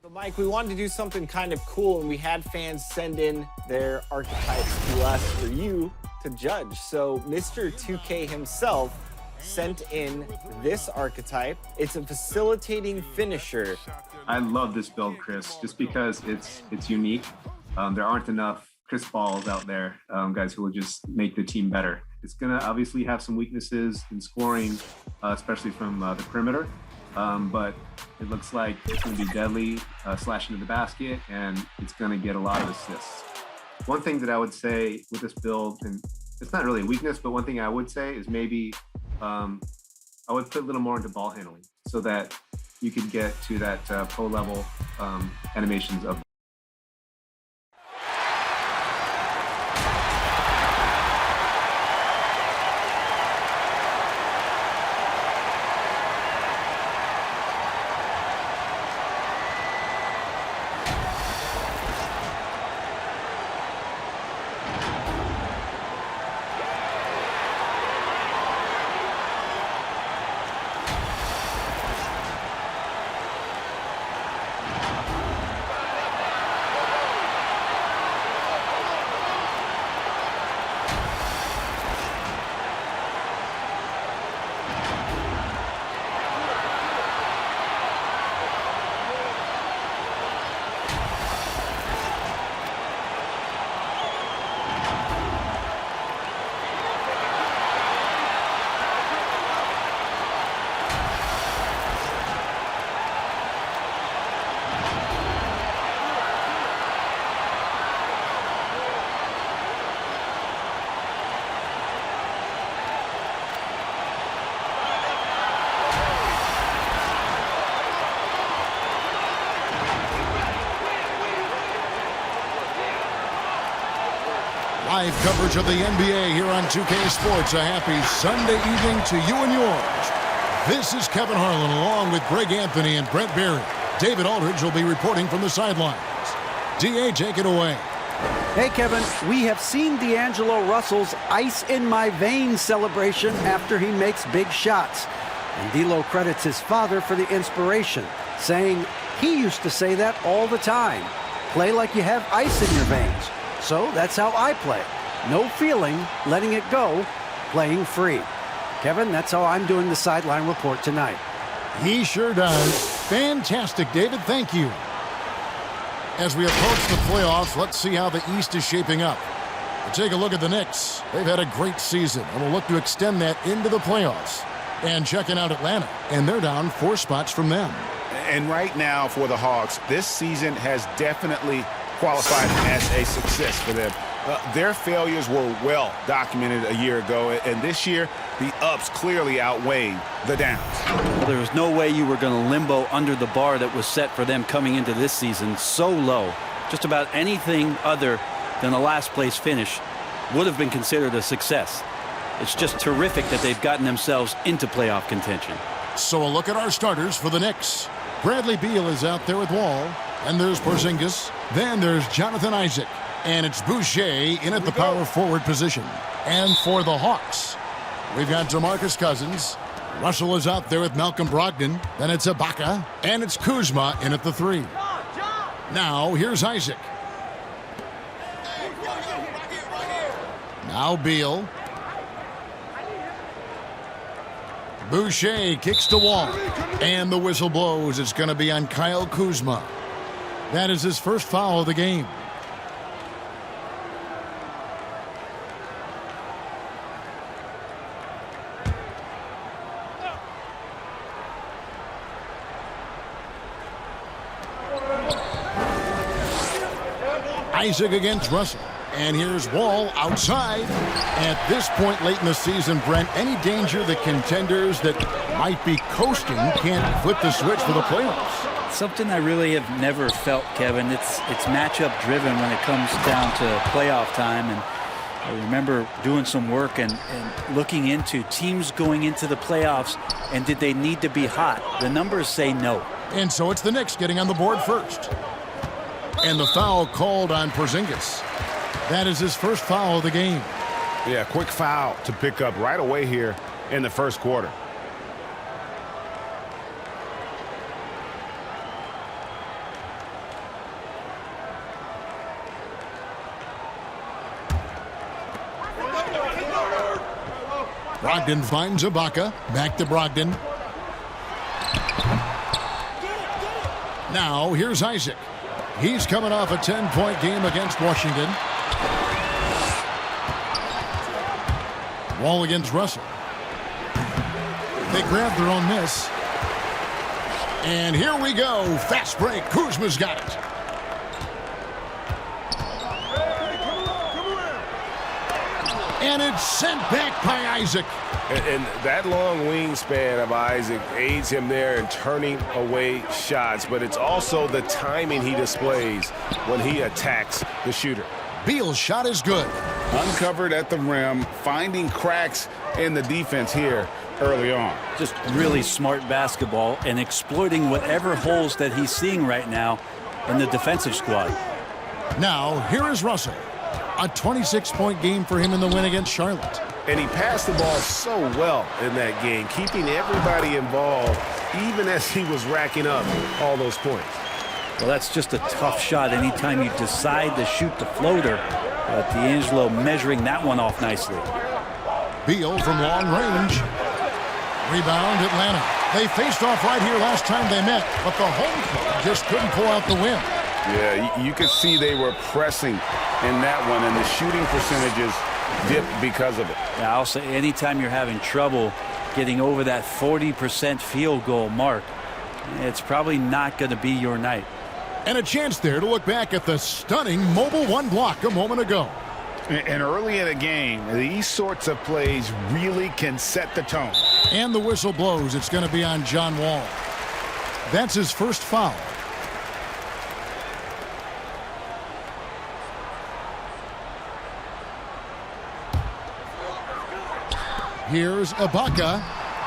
So Mike, we wanted to do something kind of cool, and we had fans send in their archetypes to us for you to judge. So Mr. 2K himself sent in this archetype. It's a facilitating finisher. I love this build, Chris, just because it's unique. There aren't enough Chris Balls out there, guys who will just make the team better. It's going to obviously have some weaknesses in scoring, especially from the perimeter. But it looks like it's going to be deadly, slashing to the basket, and it's going to get a lot of assists. One thing that I would say with this build, and it's not really a weakness, but one thing I would say is maybe I would put a little more into ball handling so that you could get to that pro level animations of. Live coverage of the NBA here on 2K Sports. A happy Sunday evening to you and yours. This is Kevin Harlan along with Greg Anthony and Brent Berry. David Aldridge will be reporting from the sidelines. DA, take it away. Hey, Kevin, we have seen D'Angelo Russell's ice in my veins celebration after he makes big shots. And D'Lo credits his father for the inspiration, saying he used to say that all the time. Play like you have ice in your veins. So that's how I play. No feeling, letting it go, playing free. Kevin, that's how I'm doing the sideline report tonight. He sure does. Fantastic, David. Thank you. As we approach the playoffs, let's see how the East is shaping up. We'll take a look at the Knicks. They've had a great season, and we'll look to extend that into the playoffs. And checking out Atlanta, and they're down 4 spots from them. And right now for the Hawks, this season has definitely qualified as a success for them. Their failures were well documented a year ago, and this year the ups clearly outweigh the downs. Well, there was no way you were going to limbo under the bar that was set for them coming into this season so low. Just about anything other than a last place finish would have been considered a success. It's just terrific that they've gotten themselves into playoff contention. So a look at our starters for the Knicks. Bradley Beal is out there with Wall, and there's Porzingis. Then there's Jonathan Isaac, and it's Boucher in at the power forward position. And for the Hawks, we've got DeMarcus Cousins. Russell is out there with Malcolm Brogdon. Then it's Ibaka, and it's Kuzma in at the 3. Now here's Isaac. Now Beal. Boucher kicks to Wall, and the whistle blows. It's going to be on Kyle Kuzma. That is his first foul of the game. Isaac against Russell. And here's Wall outside. At this point late in the season, Brent, any danger that contenders that might be coasting can't flip the switch for the playoffs? Something I really have never felt, Kevin. It's matchup driven when it comes down to playoff time. And I remember doing some work and looking into teams going into the playoffs, and did they need to be hot? The numbers say no. And so it's the Knicks getting on the board first. And the foul called on Porzingis. That is his first foul of the game. Yeah, quick foul to pick up right away here in the first quarter. Brogdon finds Ibaka. Back to Brogdon. Now, here's Isaac. He's coming off a 10-point game against Washington. Wall against Russell. They grab their own miss. And here we go. Fast break. Kuzma's got it. And it's sent back by Isaac. And that long wingspan of Isaac aids him there in turning away shots, but it's also the timing he displays when he attacks the shooter. Beal's shot is good. Uncovered at the rim, finding cracks in the defense here early on. Just really smart basketball and exploiting whatever holes that he's seeing right now in the defensive squad. Now, here is Russell. A 26-point game for him in the win against Charlotte. And he passed the ball so well in that game, keeping everybody involved, even as he was racking up all those points. Well, that's just a tough shot anytime you decide to shoot the floater. But D'Angelo measuring that one off nicely. Beal from long range. Rebound, Atlanta. They faced off right here last time they met, but the home club just couldn't pull out the win. Yeah, you could see they were pressing in that one, and the shooting percentages dipped because of it. Yeah, I'll say anytime you're having trouble getting over that 40% field goal mark, it's probably not going to be your night. And a chance there to look back at the stunning mobile one block a moment ago. And early in a game, these sorts of plays really can set the tone. And the whistle blows. It's going to be on John Wall. That's his first foul. Here's Ibaka.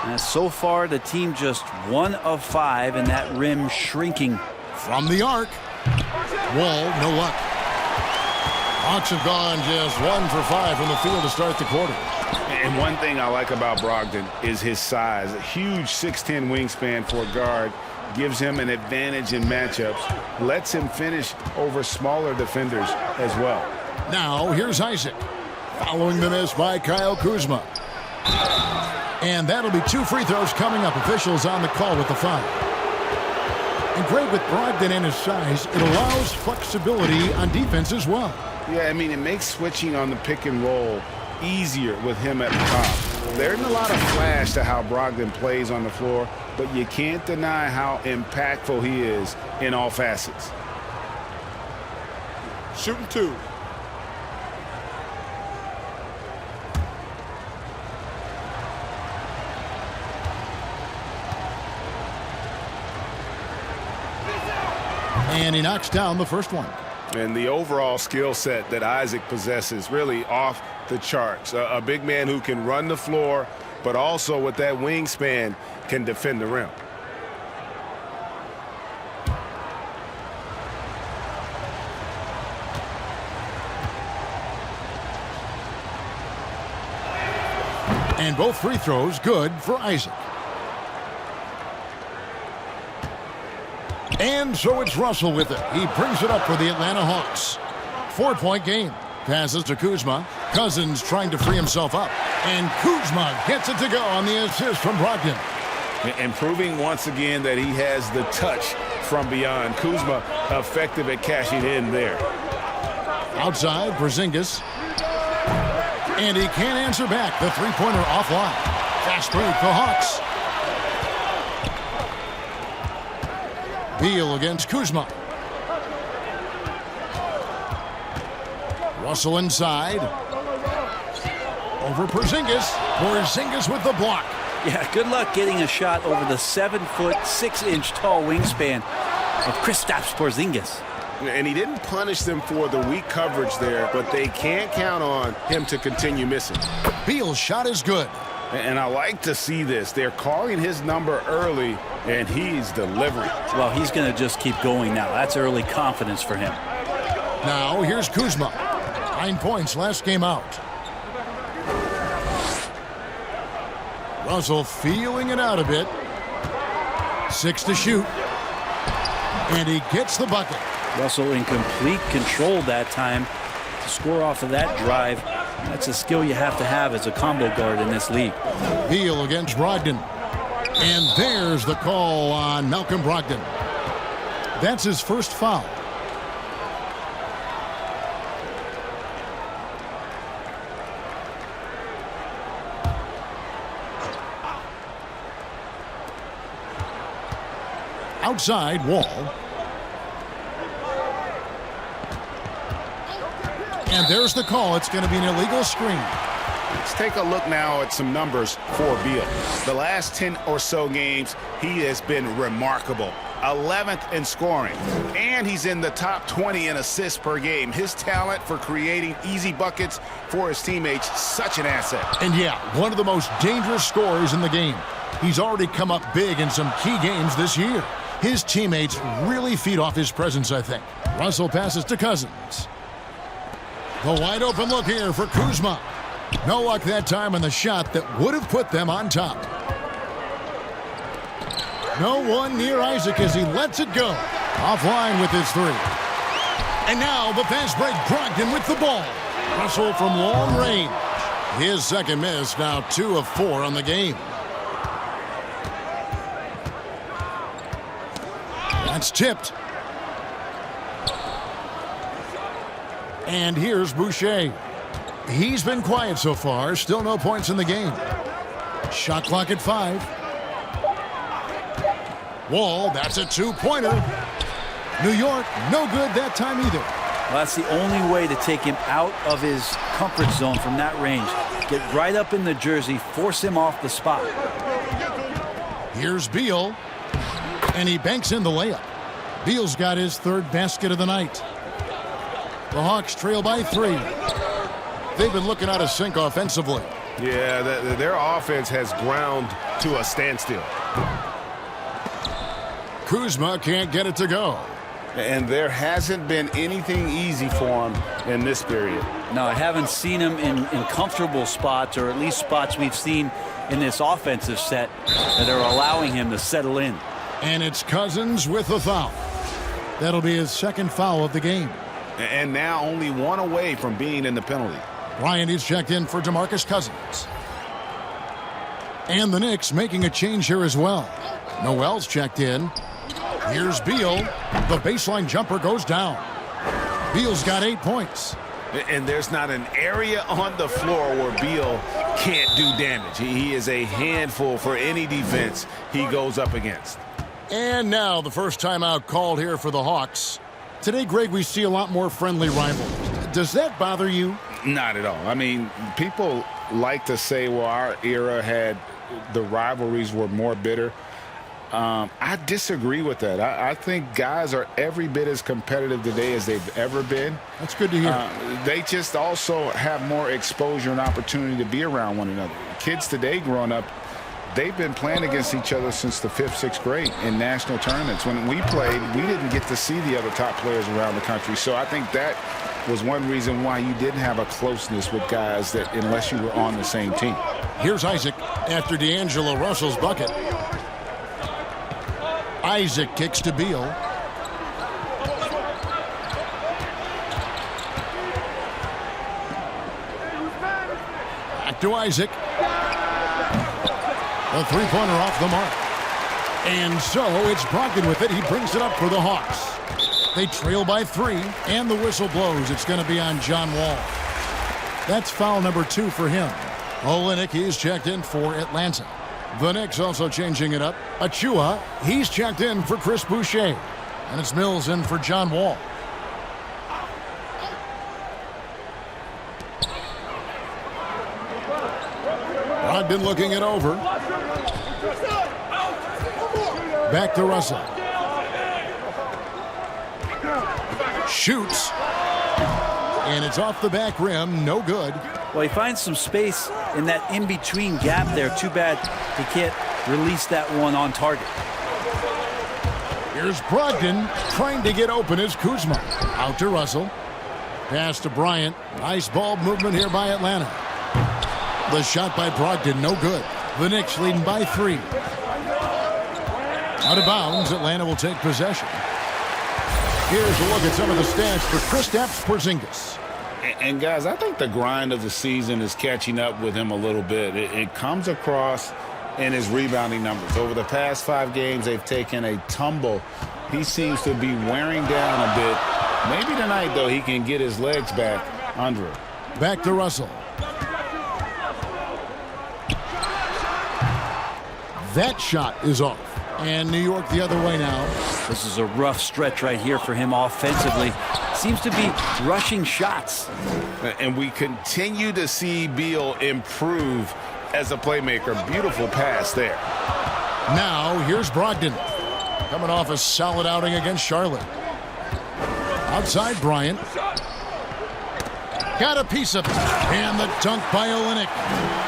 And so far, the team just 1 of 5, and that rim shrinking. From the arc. Wall, no luck. Hawks have gone just 1 for 5 from the field to start the quarter. And one thing I like about Brogdon is his size. A huge 6'10 wingspan for a guard gives him an advantage in matchups, lets him finish over smaller defenders as well. Now, here's Isaac. Following the miss by Kyle Kuzma. And that'll be 2 free throws coming up. Officials on the call with the foul. And great with Brogdon and his size, it allows flexibility on defense as well. Yeah, I mean, it makes switching on the pick and roll easier with him at the top. There isn't a lot of flash to how Brogdon plays on the floor, but you can't deny how impactful he is in all facets. Shooting 2. And he knocks down the first one. And the overall skill set that Isaac possesses really off the charts. A big man who can run the floor, but also with that wingspan can defend the rim. And both free throws good for Isaac. And so it's Russell with it. He brings it up for the Atlanta Hawks. 4-point game. Passes to Kuzma. Cousins trying to free himself up. And Kuzma gets it to go on the assist from Brogdon. And proving once again that he has the touch from beyond. Kuzma effective at cashing in there. Outside, Porzingis. And he can't answer back. The three-pointer offline. Fast break, the Hawks. Beal against Kuzma. Russell inside. Over Porzingis. Porzingis with the block. Yeah, good luck getting a shot over the 7-foot, 6-inch tall wingspan of Kristaps Porzingis. And he didn't punish them for the weak coverage there, but they can't count on him to continue missing. Beal's shot is good. And I like to see this. They're calling his number early, and he's delivering. Well, he's going to just keep going now. That's early confidence for him. Now, here's Kuzma. 9 points last game out. Russell feeling it out a bit. 6 to shoot. And he gets the bucket. Russell in complete control that time to score off of that drive. That's a skill you have to have as a combo guard in this league. Beal against Brogdon. And there's the call on Malcolm Brogdon. That's his first foul. Outside, Wall. And there's the call. It's going to be an illegal screen. Let's take a look now at some numbers for Beal. The last 10 or so games, he has been remarkable. 11th in scoring, and he's in the top 20 in assists per game. His talent for creating easy buckets for his teammates, such an asset. And yeah, one of the most dangerous scorers in the game. He's already come up big in some key games this year. His teammates really feed off his presence, I think. Russell passes to Cousins. The wide open look here for Kuzma. No luck that time on the shot that would have put them on top. No one near Isaac as he lets it go. Offline with his three. And now the fast break, Brogdon with the ball. Russell from long range. His second miss, now 2 of 4 on the game. That's tipped. And here's Boucher. He's been quiet so far. Still no points in the game. Shot clock at 5. Wall, that's a 2-pointer. New York, no good that time either. Well, that's the only way to take him out of his comfort zone from that range. Get right up in the jersey, force him off the spot. Here's Beal, and he banks in the layup. Beal's got his third basket of the night. The Hawks trail by 3. They've been looking out of sync offensively. Yeah, their offense has ground to a standstill. Kuzma can't get it to go. And there hasn't been anything easy for him in this period. No, I haven't seen him in comfortable spots, or at least spots we've seen in this offensive set that are allowing him to settle in. And it's Cousins with the foul. That'll be his second foul of the game. And now only one away from being in the penalty. Bryant is checked in for DeMarcus Cousins. And the Knicks making a change here as well. Noel's checked in. Here's Beal. The baseline jumper goes down. Beal's got 8 points. And there's not an area on the floor where Beal can't do damage. He is a handful for any defense he goes up against. And now the first timeout called here for the Hawks. Today, Greg, we see a lot more friendly rivals. Does that bother you? Not at all. I mean, people like to say, well, our era had the rivalries were more bitter. I disagree with that. I think guys are every bit as competitive today as they've ever been. That's good to hear. They just also have more exposure and opportunity to be around one another. Kids today growing up, they've been playing against each other since the 5th, 6th grade in national tournaments. When we played, we didn't get to see the other top players around the country. So I think that was one reason why you didn't have a closeness with guys that unless you were on the same team. Here's Isaac after D'Angelo Russell's bucket. Isaac kicks to Beal. Back to Isaac. A three-pointer off the mark. And so it's Brogdon with it. He brings it up for the Hawks. They trail by 3, and the whistle blows. It's going to be on John Wall. That's foul number 2 for him. Olynyk is checked in for Atlanta. The Knicks also changing it up. Achua, he's checked in for Chris Boucher. And it's Mills in for John Wall. Brogdon looking it over. Back to Russell. Shoots. And it's off the back rim. No good. Well, he finds some space in that in-between gap there. Too bad he can't release that one on target. Here's Brogdon trying to get open as Kuzma. Out to Russell. Pass to Bryant. Nice ball movement here by Atlanta. The shot by Brogdon, no good. The Knicks leading by 3. Out of bounds, Atlanta will take possession. Here's a look at some of the stats for Kristaps Porzingis. And guys, I think the grind of the season is catching up with him a little bit. It comes across in his rebounding numbers. Over the past 5 games, they've taken a tumble. He seems to be wearing down a bit. Maybe tonight, though, he can get his legs back under him. Back to Russell. That shot is off. And New York the other way now. This is a rough stretch right here for him offensively. Seems to be rushing shots. And we continue to see Beal improve as a playmaker. Beautiful pass there. Now here's Brogdon. Coming off a solid outing against Charlotte. Outside Bryant. Got a piece of it. And the dunk by Olynyk.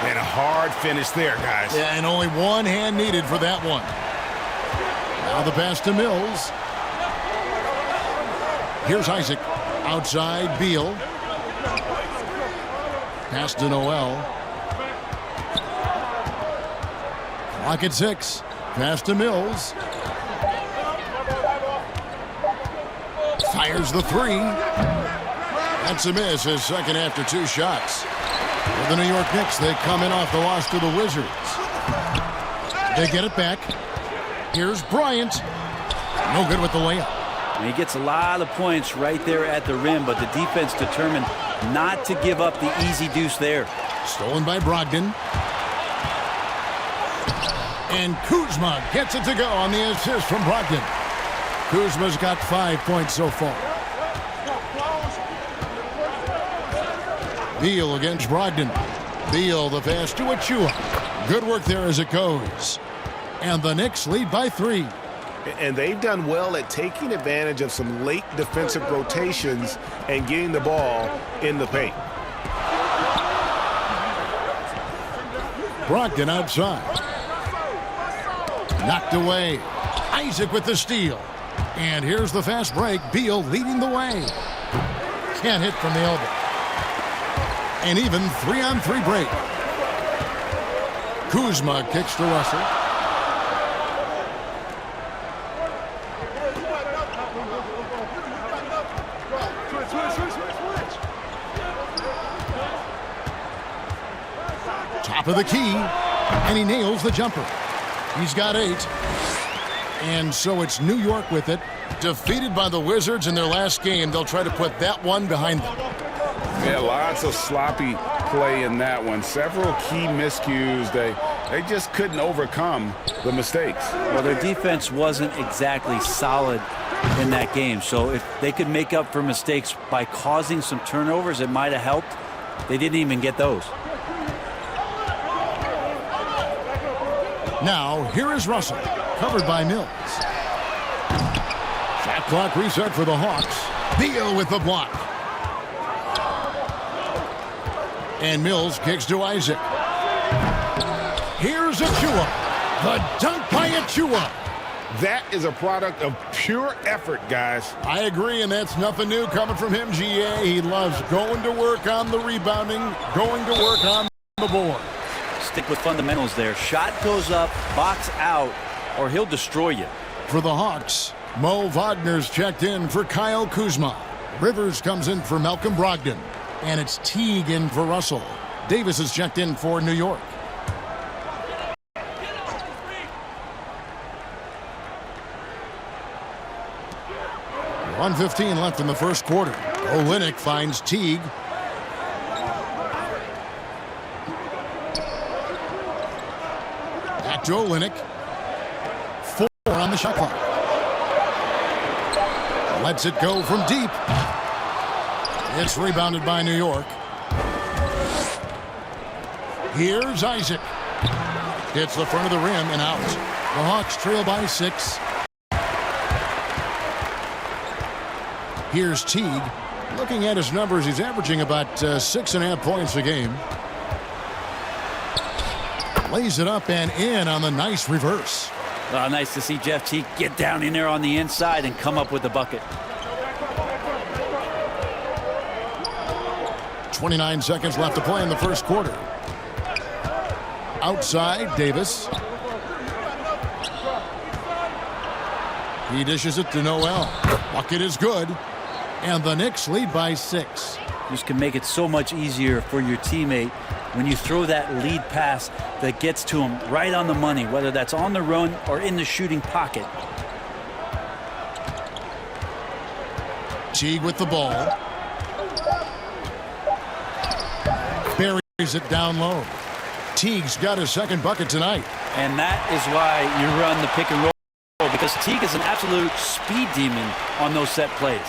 And a hard finish there, guys. Yeah, and only one hand needed for that one. Now the pass to Mills. Here's Isaac. Outside Beal. Pass to Noel. Clock at 6. Pass to Mills. Fires the 3. That's a miss. His second after 2 shots. For the New York Knicks, they come in off the loss to the Wizards. They get it back. Here's Bryant. No good with the layup. And he gets a lot of points right there at the rim, but the defense determined not to give up the easy deuce there. Stolen by Brogdon. And Kuzma gets it to go on the assist from Brogdon. Kuzma's got 5 points so far. Beal against Brogdon. Beal the pass to Achua. Good work there as it goes. And the Knicks lead by 3. And they've done well at taking advantage of some late defensive rotations and getting the ball in the paint. Brogdon outside. Knocked away. Isaac with the steal. And here's the fast break. Beal leading the way. Can't hit from the elbow. And even 3-on-3 break. Kuzma kicks to Russell. Top of the key. And he nails the jumper. He's got 8. And so it's New York with it. Defeated by the Wizards in their last game. They'll try to put that one behind them. Yeah, lots of sloppy play in that one. Several key miscues. They just couldn't overcome the mistakes. Well, their defense wasn't exactly solid in that game. So if they could make up for mistakes by causing some turnovers, it might have helped. They didn't even get those. Now, here is Russell, covered by Mills. Shot clock reset for the Hawks. Beal with the block. And Mills kicks to Isaac. Here's Achua. The dunk by Achua. That is a product of pure effort, guys. I agree, and that's nothing new coming from him, GA. He loves going to work on the rebounding, going to work on the board. Stick with fundamentals there. Shot goes up, box out, or he'll destroy you. For the Hawks, Mo Wagner's checked in for Kyle Kuzma. Rivers comes in for Malcolm Brogdon. And it's Teague in for Russell. Davis is checked in for New York. .115 left in the first quarter. Olynyk finds Teague. Back to Olynyk. 4 on the shot clock. Lets it go from deep. It's rebounded by New York. Here's Isaac. Hits the front of the rim and out. The Hawks trail by 6. Here's Teague. Looking at his numbers, he's averaging about 6.5 points a game. Lays it up and in on the nice reverse. Oh, nice to see Jeff Teague get down in there on the inside and come up with the bucket. 29 seconds left to play in the first quarter. Outside, Davis. He dishes it to Noel. Bucket is good. And the Knicks lead by 6. just can make it so much easier for your teammate when you throw that lead pass that gets to him right on the money, whether that's on the run or in the shooting pocket. Teague with the ball. Buries it down low. Teague's got his second bucket tonight. And that is why you run the pick and roll, because Teague is an absolute speed demon on those set plays.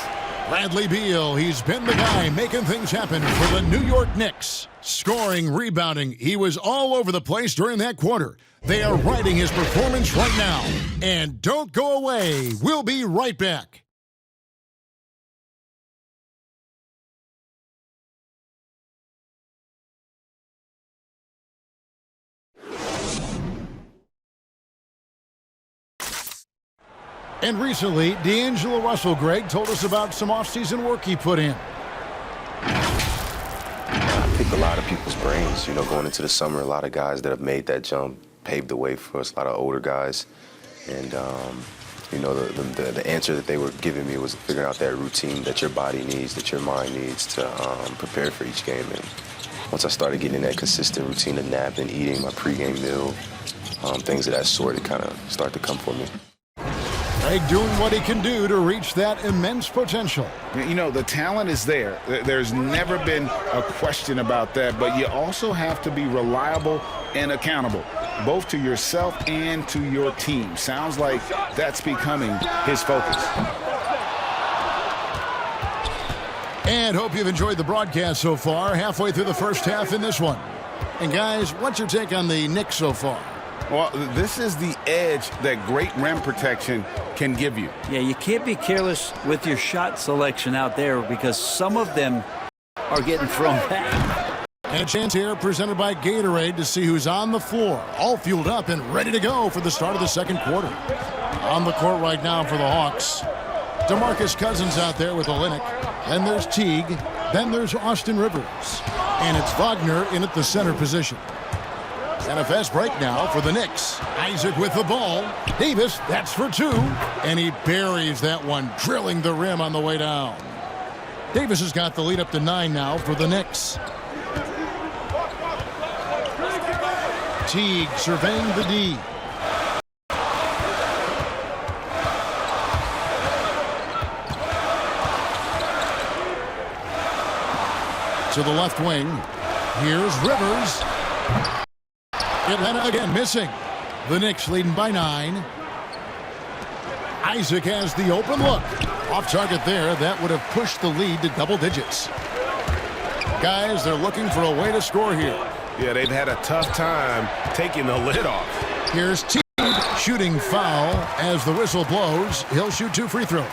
Bradley Beal, he's been the guy making things happen for the New York Knicks. Scoring, rebounding, he was all over the place during that quarter. They are riding his performance right now. And don't go away. We'll be right back. And recently, D'Angelo Russell, Greg, told us about some offseason work he put in. I picked a lot of people's brains, going into the summer. A lot of guys that have made that jump paved the way for us, a lot of older guys. And, the answer that they were giving me was figuring out that routine that your body needs, that your mind needs to prepare for each game. And once I started getting in that consistent routine of napping, eating my pregame meal, things of that sort, it kind of started to come for me. Greg doing what he can do to reach that immense potential. The talent is there. There's never been a question about that, but you also have to be reliable and accountable, both to yourself and to your team. Sounds like that's becoming his focus. And hope you've enjoyed the broadcast so far, halfway through the first half in this one. And guys, what's your take on the Knicks so far? Well, this is the edge that great rim protection can give you. Yeah, you can't be careless with your shot selection out there because some of them are getting thrown back. And a chance here presented by Gatorade to see who's on the floor, all fueled up and ready to go for the start of the second quarter. On the court right now for the Hawks, DeMarcus Cousins out there with Olynyk. Then there's Teague. Then there's Austin Rivers. And it's Wagner in at the center position. And a fast break now for the Knicks. Isaac with the ball. Davis, that's for two. And he buries that one, drilling the rim on the way down. Davis has got the lead up to 9 now for the Knicks. Teague surveying the D. To the left wing. Here's Rivers. Atlanta again missing. The Knicks leading by 9. Isaac has the open look. Off target there. That would have pushed the lead to double digits. Guys, they're looking for a way to score here. Yeah, they've had a tough time taking the lid off. Here's Teague shooting foul as the whistle blows. He'll shoot 2 free throws.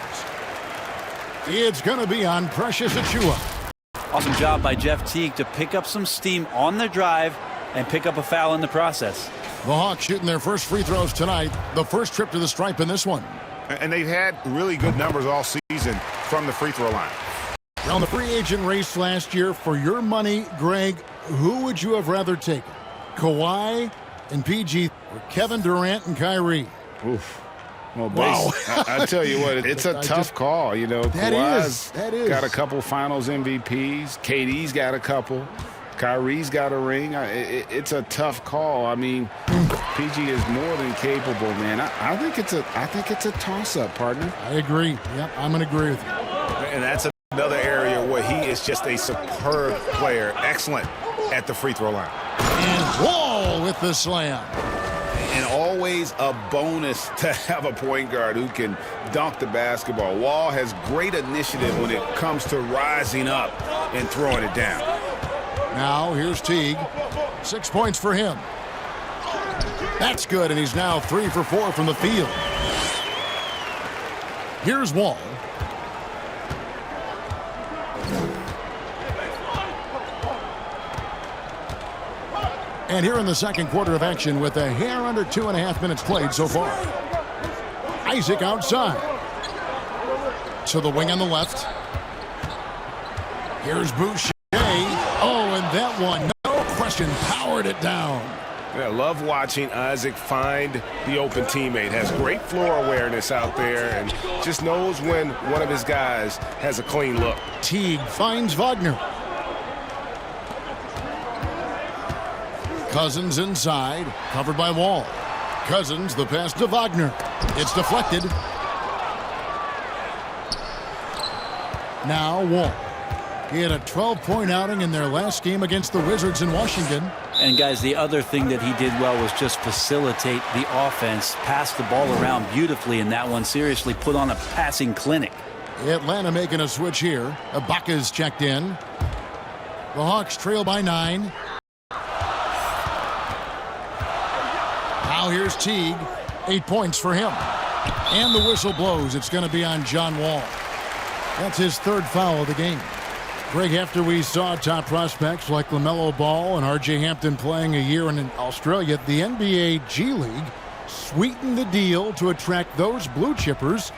It's going to be on Precious Achiuwa. Awesome job by Jeff Teague to pick up some steam on the drive and pick up a foul in the process. The Hawks shooting their first free throws tonight. The first trip to the stripe in this one. And they've had really good numbers all season from the free throw line. On the free agent race last year, for your money, Greg, who would you have rather taken? Kawhi and PG or Kevin Durant and Kyrie? Oof. Well, wow. I tell you what, it's a tough call. That Kawhi's is. got a couple finals MVPs. KD's got a couple. Kyrie's got a ring. It's a tough call. I mean, PG is more than capable, man. I think it's a toss-up, partner. I agree. Yep, I'm going to agree with you. And that's another area where he is just a superb player. Excellent at the free throw line. And Wall with the slam. And always a bonus to have a point guard who can dunk the basketball. Wall has great initiative when it comes to rising up and throwing it down. Now here's Teague. 6 points for him. That's good, and he's now 3 for 4 from the field. Here's Wall. And here in the second quarter of action with a hair under 2.5 minutes played so far. Isaac outside. To the wing on the left. Here's Boucher. Oh, and that one, no question, powered it down. I love watching Isaac find the open teammate. Has great floor awareness out there and just knows when one of his guys has a clean look. Teague finds Wagner. Cousins inside, covered by Wall. Cousins, the pass to Wagner. It's deflected. Now Wall. He had a 12-point outing in their last game against the Wizards in Washington. And guys, the other thing that he did well was just facilitate the offense, pass the ball around beautifully in that one. Seriously, put on a passing clinic. Atlanta making a switch here. Ibaka's checked in. The Hawks trail by 9. Now here's Teague. 8 points for him. And the whistle blows. It's going to be on John Wall. That's his 3rd foul of the game. Greg, after we saw top prospects like LaMelo Ball and R.J. Hampton playing a year in Australia, the NBA G League sweetened the deal to attract those blue chippers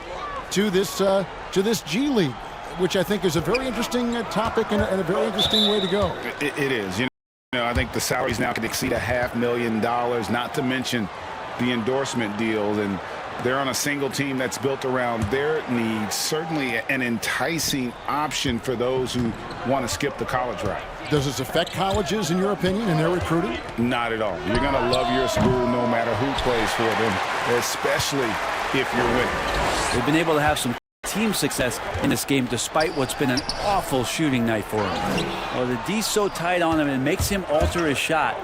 to this G League, which I think is a very interesting topic and a very interesting way to go. It is. You know, I think the salaries now can exceed $500,000, not to mention the endorsement deals, and they're on a single team that's built around their needs. Certainly an enticing option for those who want to skip the college route. Does this affect colleges, in your opinion, in their recruiting? Not at all. You're going to love your school no matter who plays for them, especially if you're winning. They've been able to have some team success in this game despite what's been an awful shooting night for him. Well, the D's so tight on him, it makes him alter his shot,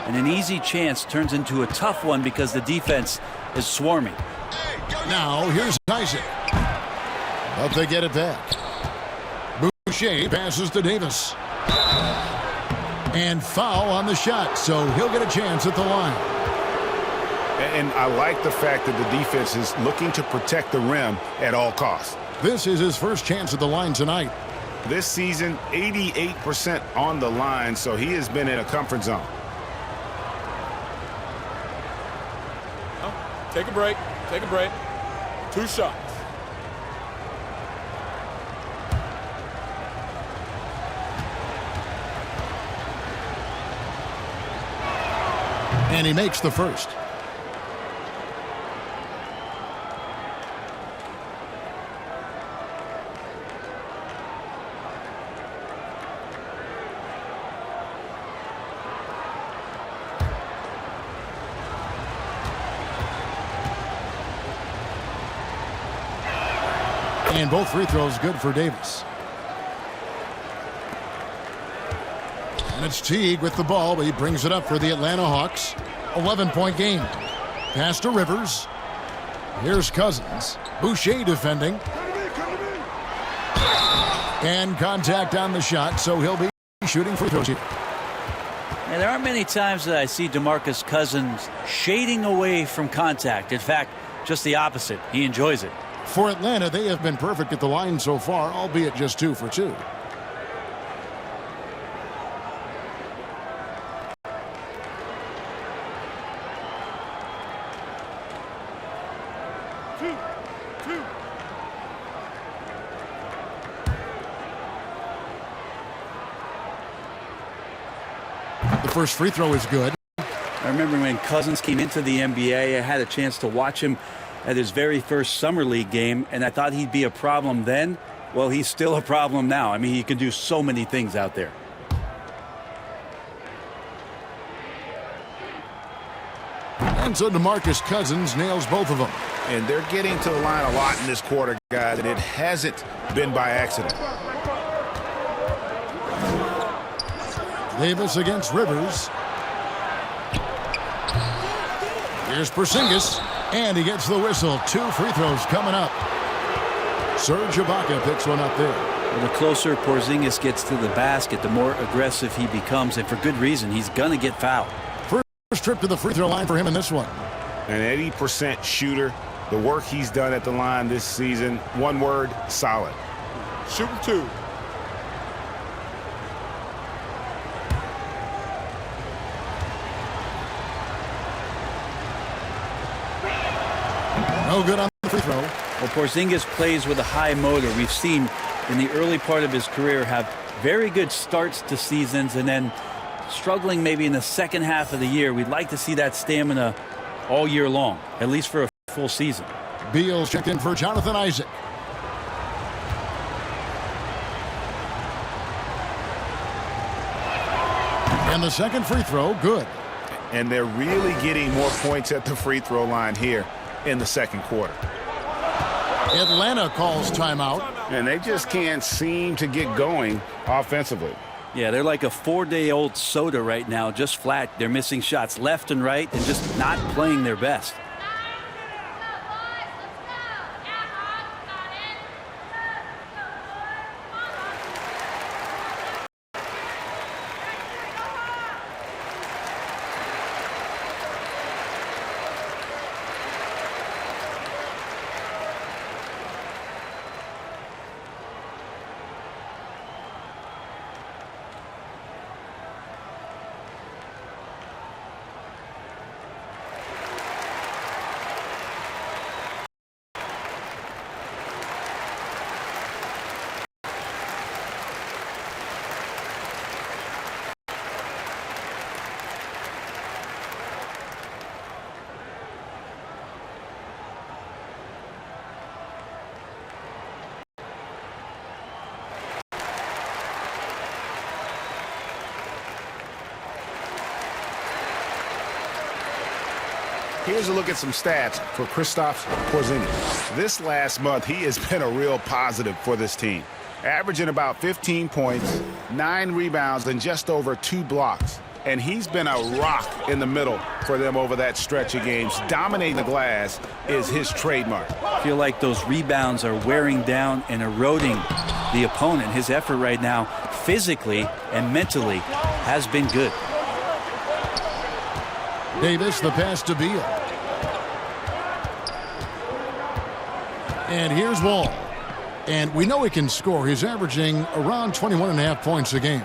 and an easy chance turns into a tough one because the defense is swarming. Now here's Isaac, but they get it back. Boucher passes to Davis, and foul on the shot, so he'll get a chance at the line. And I like the fact that the defense is looking to protect the rim at all costs. This is his first chance at the line tonight. This season, 88% on the line, so he has been in a comfort zone. Take a break. Take a break. 2 shots. And he makes the first. And both free throws good for Davis. And it's Teague with the ball, but he brings it up for the Atlanta Hawks. 11-point game. Pass to Rivers. Here's Cousins. Boucher defending. And contact on the shot, so he'll be shooting free throws here. And there aren't many times that I see DeMarcus Cousins shading away from contact. In fact, just the opposite. He enjoys it. For Atlanta, they have been perfect at the line so far, albeit just 2 for 2. The first free throw is good. I remember when Cousins came into the NBA, I had a chance to watch him at his very first summer league game, and I thought he'd be a problem then. Well, he's still a problem now. I mean, he can do so many things out there. And so DeMarcus Cousins nails both of them. And they're getting to the line a lot in this quarter, guys, and it hasn't been by accident. Davis against Rivers. Here's Porzingis, and he gets the whistle. 2 free throws coming up. Serge Ibaka picks one up there. Well, the closer Porzingis gets to the basket, the more aggressive he becomes, and for good reason. He's going to get fouled. First trip to the free throw line for him in this one. An 80% shooter. The work he's done at the line this season, one word, solid. Shooting 2. No good on the free throw. Well, Porzingis plays with a high motor. We've seen in the early part of his career have very good starts to seasons and then struggling maybe in the second half of the year. We'd like to see that stamina all year long, at least for a full season. Beal's checked in for Jonathan Isaac. And the second free throw, good. and they're really getting more points at the free throw line here in the second quarter. Atlanta calls timeout. And they just can't seem to get going offensively. Yeah, they're like a 4-day-old soda right now, just flat. They're missing shots left and right and just not playing their best. Here's a look at some stats for Kristaps Porzingis. This last month, he has been a real positive for this team, averaging about 15 points, 9 rebounds, and just over 2 blocks. And he's been a rock in the middle for them over that stretch of games. Dominating the glass is his trademark. I feel like those rebounds are wearing down and eroding the opponent. His effort right now, physically and mentally, has been good. Davis, the pass to Beal. And here's Wall. And we know he can score. He's averaging around 21.5 points a game.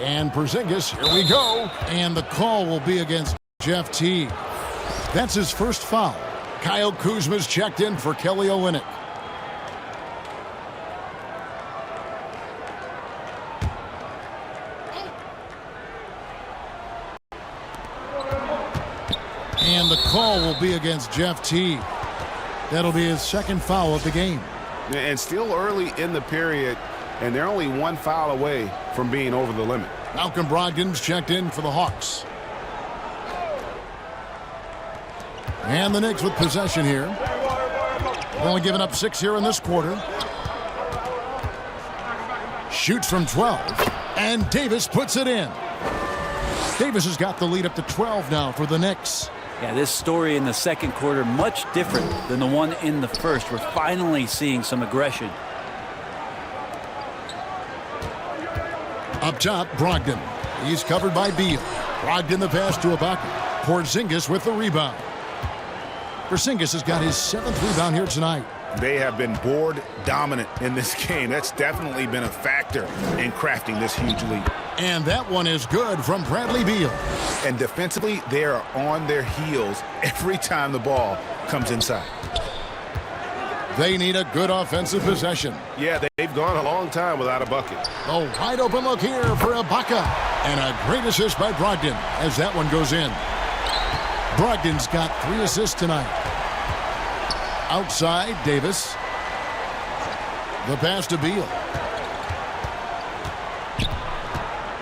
And Porzingis, here we go. And the call will be against Jeff Teague. That's his first foul. Kyle Kuzma's checked in for Kelly Olynyk. And the call will be against Jeff Teague. That'll be his second foul of the game. And still early in the period, and they're only 1 foul away from being over the limit. Malcolm Brogdon's checked in for the Hawks. And the Knicks with possession here. Only giving up 6 here in this quarter. Shoots from 12. And Davis puts it in. Davis has got the lead up to 12 now for the Knicks. Yeah, this story in the second quarter much different than the one in the first. We're finally seeing some aggression. Up top, Brogdon. He's covered by Beal. Brogdon the pass to Ibaka. Porzingis with the rebound. Porzingis has got his 7th rebound here tonight. They have been board dominant in this game. That's definitely been a factor in crafting this huge lead. And that one is good from Bradley Beal. And defensively, they are on their heels every time the ball comes inside. They need a good offensive possession. Yeah, they've gone a long time without a bucket. A wide open look here for Ibaka. And a great assist by Brogdon as that one goes in. Brogdon's got 3 assists tonight. Outside, Davis. The pass to Beal.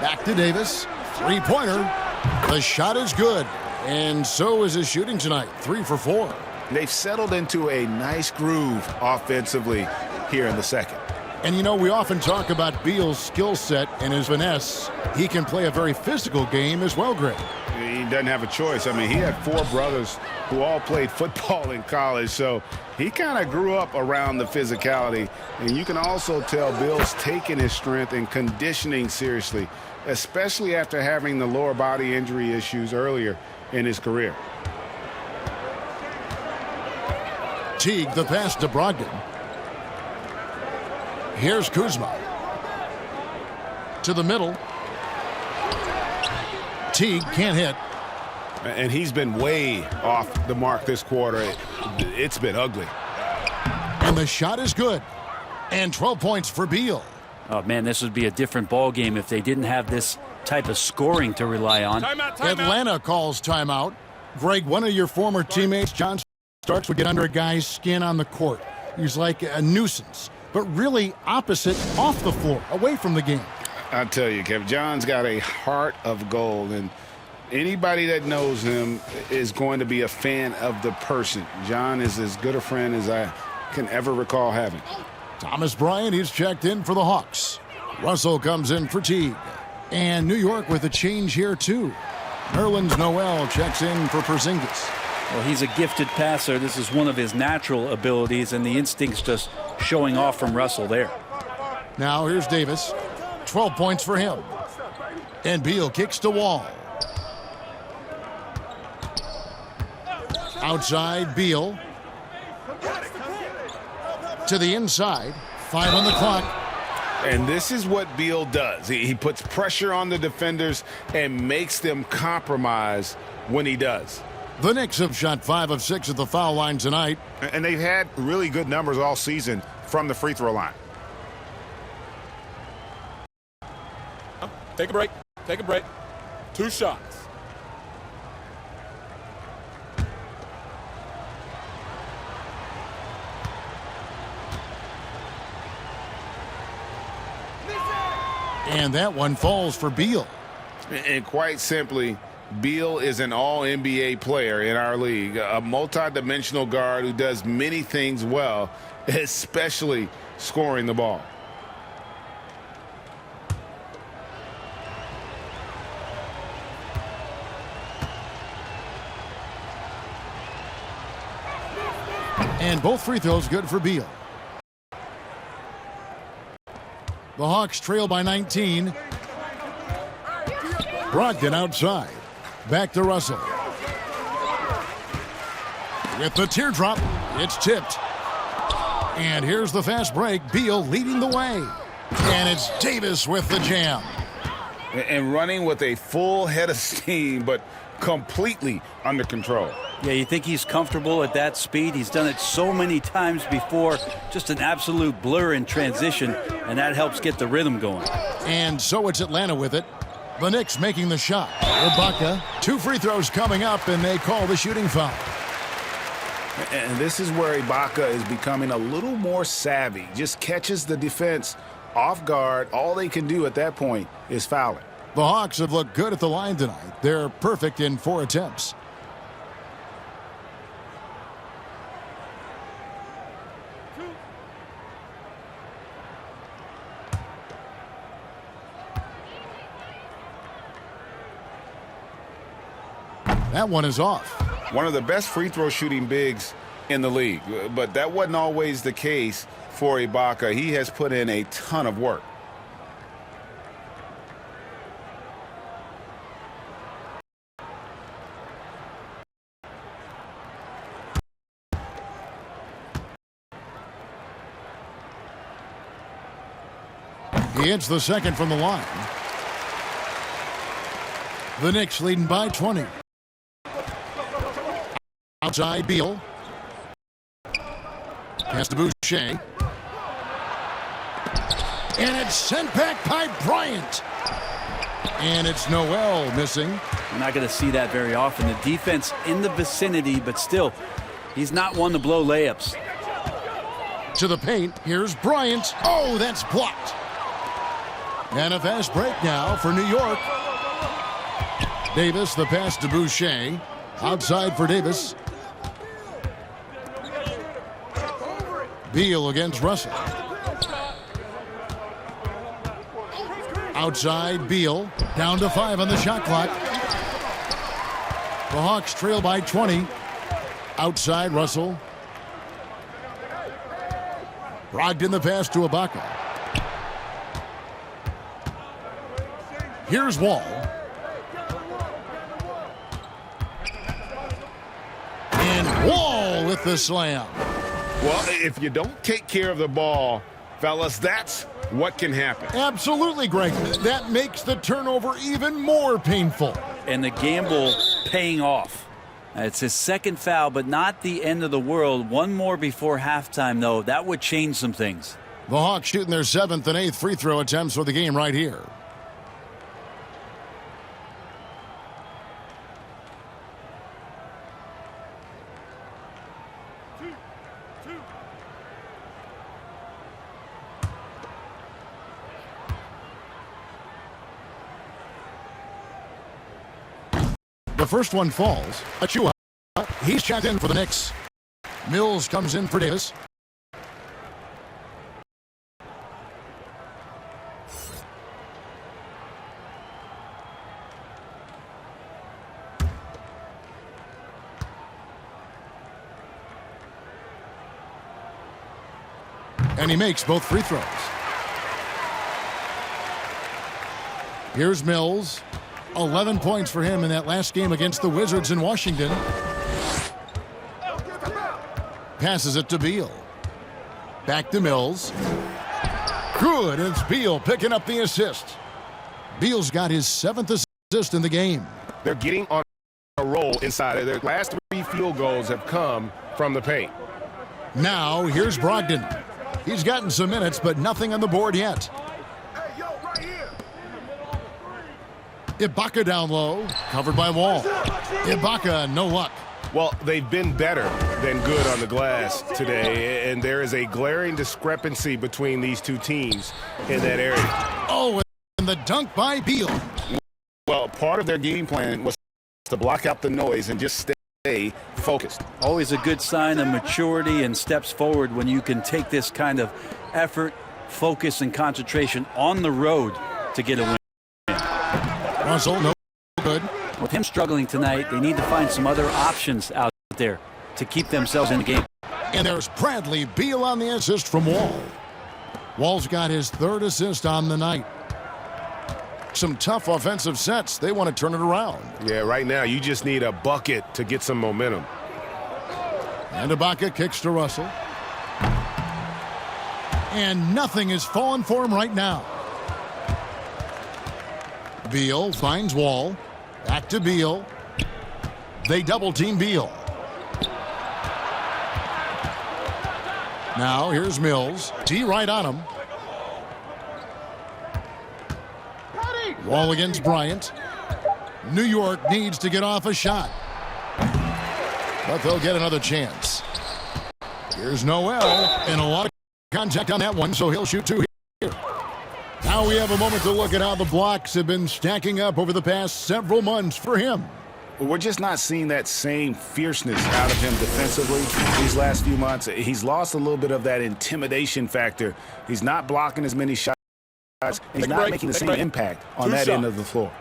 Back to Davis. 3-pointer. The shot is good. And so is his shooting tonight. 3 for 4. They've settled into a nice groove offensively here in the second. And you know, we often talk about Beal's skill set and his finesse. He can play a very physical game as well, Greg. He doesn't have a choice. I mean, he had 4 brothers who all played football in college, so he kind of grew up around the physicality. And you can also tell Bill's taking his strength and conditioning seriously, especially after having the lower body injury issues earlier in his career. Teague, the pass to Brogdon. Here's Kuzma. To the middle. Teague can't hit. And he's been way off the mark this quarter. It's been ugly. And the shot is good. And 12 points for Beal. Oh, man, this would be a different ball game if they didn't have this type of scoring to rely on. Atlanta calls timeout. Greg, one of your former teammates, John Starks, would get under a guy's skin on the court. He's like a nuisance, but really opposite off the floor, away from the game. I tell you, Kev, John's got a heart of gold, and Anybody that knows him is going to be a fan of the person. John is as good a friend as I can ever recall having. Thomas Bryant, he's checked in for the Hawks. Russell comes in for Teague. And New York with a change here, too. Nerlens Noel checks in for Porzingis. Well, he's a gifted passer. This is one of his natural abilities, and the instincts just showing off from Russell there. Now here's Davis. 12 points for him. And Beal kicks to Wall. Outside, Beal. To the inside. 5 on the clock. And this is what Beal does. He puts pressure on the defenders and makes them compromise when he does. The Knicks have shot 5 of 6 at the foul line tonight. And they've had really good numbers all season from the free throw line. Take a break. Take a break. 2 shots. And that one falls for Beal. And quite simply, Beal is an all-NBA player in our league, a multi-dimensional guard who does many things well, especially scoring the ball. And both free throws good for Beal. The Hawks trail by 19. Brogdon outside. Back to Russell. With the teardrop, it's tipped. And here's the fast break. Beal leading the way. And it's Davis with the jam. And running with a full head of steam, but completely under control. Yeah, you think he's comfortable at that speed? He's done it so many times before. Just an absolute blur in transition, and that helps get the rhythm going. And so it's Atlanta with it. The Knicks making the shot. Ibaka, 2 free throws coming up, and they call the shooting foul. And this is where Ibaka is becoming a little more savvy. Just catches the defense off guard. All they can do at that point is foul it. The Hawks have looked good at the line tonight. They're perfect in 4 attempts. That one is off. One of the best free throw shooting bigs in the league, but that wasn't always the case for Ibaka. He has put in a ton of work. He hits the second from the line. The Knicks leading by 20. Outside, Beal. Pass to Boucher. And it's sent back by Bryant. And it's Noel missing. We're not going to see that very often. The defense in the vicinity, but still, he's not one to blow layups. To the paint, here's Bryant. Oh, that's blocked. And a fast break now for New York. Davis, the pass to Boucher. Outside for Davis. Beal against Russell. Outside, Beal. Down to 5 on the shot clock. The Hawks trail by 20. Outside, Russell. Brogdon the pass to Ibaka. Here's Wall. And Wall with the slam. Well, if you don't take care of the ball, fellas, that's what can happen. Absolutely, Greg. That makes the turnover even more painful. And the gamble paying off. It's his second foul, but not the end of the world. One more before halftime, though. That would change some things. The Hawks shooting their 7th and 8th free throw attempts for the game right here. The first one falls. Achua. He's checked in for the Knicks. Mills comes in for Davis. And he makes both free throws. Here's Mills. 11 points for him in that last game against the Wizards in Washington. Passes it to Beal. Back to Mills. Good. It's Beal picking up the assist. Beal's got his 7th assist in the game. They're getting on a roll inside. Their last 3 field goals have come from the paint. Now here's Brogdon. He's gotten some minutes, but nothing on the board yet. Ibaka down low, covered by Wall. Ibaka, no luck. Well, they've been better than good on the glass today, and there is a glaring discrepancy between these two teams in that area. Oh, and the dunk by Beal. Well, part of their game plan was to block out the noise and just stay focused. Always a good sign of maturity and steps forward when you can take this kind of effort, focus, and concentration on the road to get a win. Russell, no good. With him struggling tonight, they need to find some other options out there to keep themselves in the game. And there's Bradley Beal on the assist from Wall. Wall's got his 3rd assist on the night. Some tough offensive sets. They want to turn it around. Yeah, right now you just need a bucket to get some momentum. And Ibaka kicks to Russell. And nothing is falling for him right now. Beal finds Wall. Back to Beal. They double-team Beal. Now here's Mills. T right on him. Wall against Bryant. New York needs to get off a shot. But they'll get another chance. Here's Noel. And a lot of contact on that one, so he'll shoot 2 here. Now we have a moment to look at how the blocks have been stacking up over the past several months for him. We're just not seeing that same fierceness out of him defensively these last few months. He's lost a little bit of that intimidation factor. He's not blocking as many shots. He's not making the same impact on that end of the floor.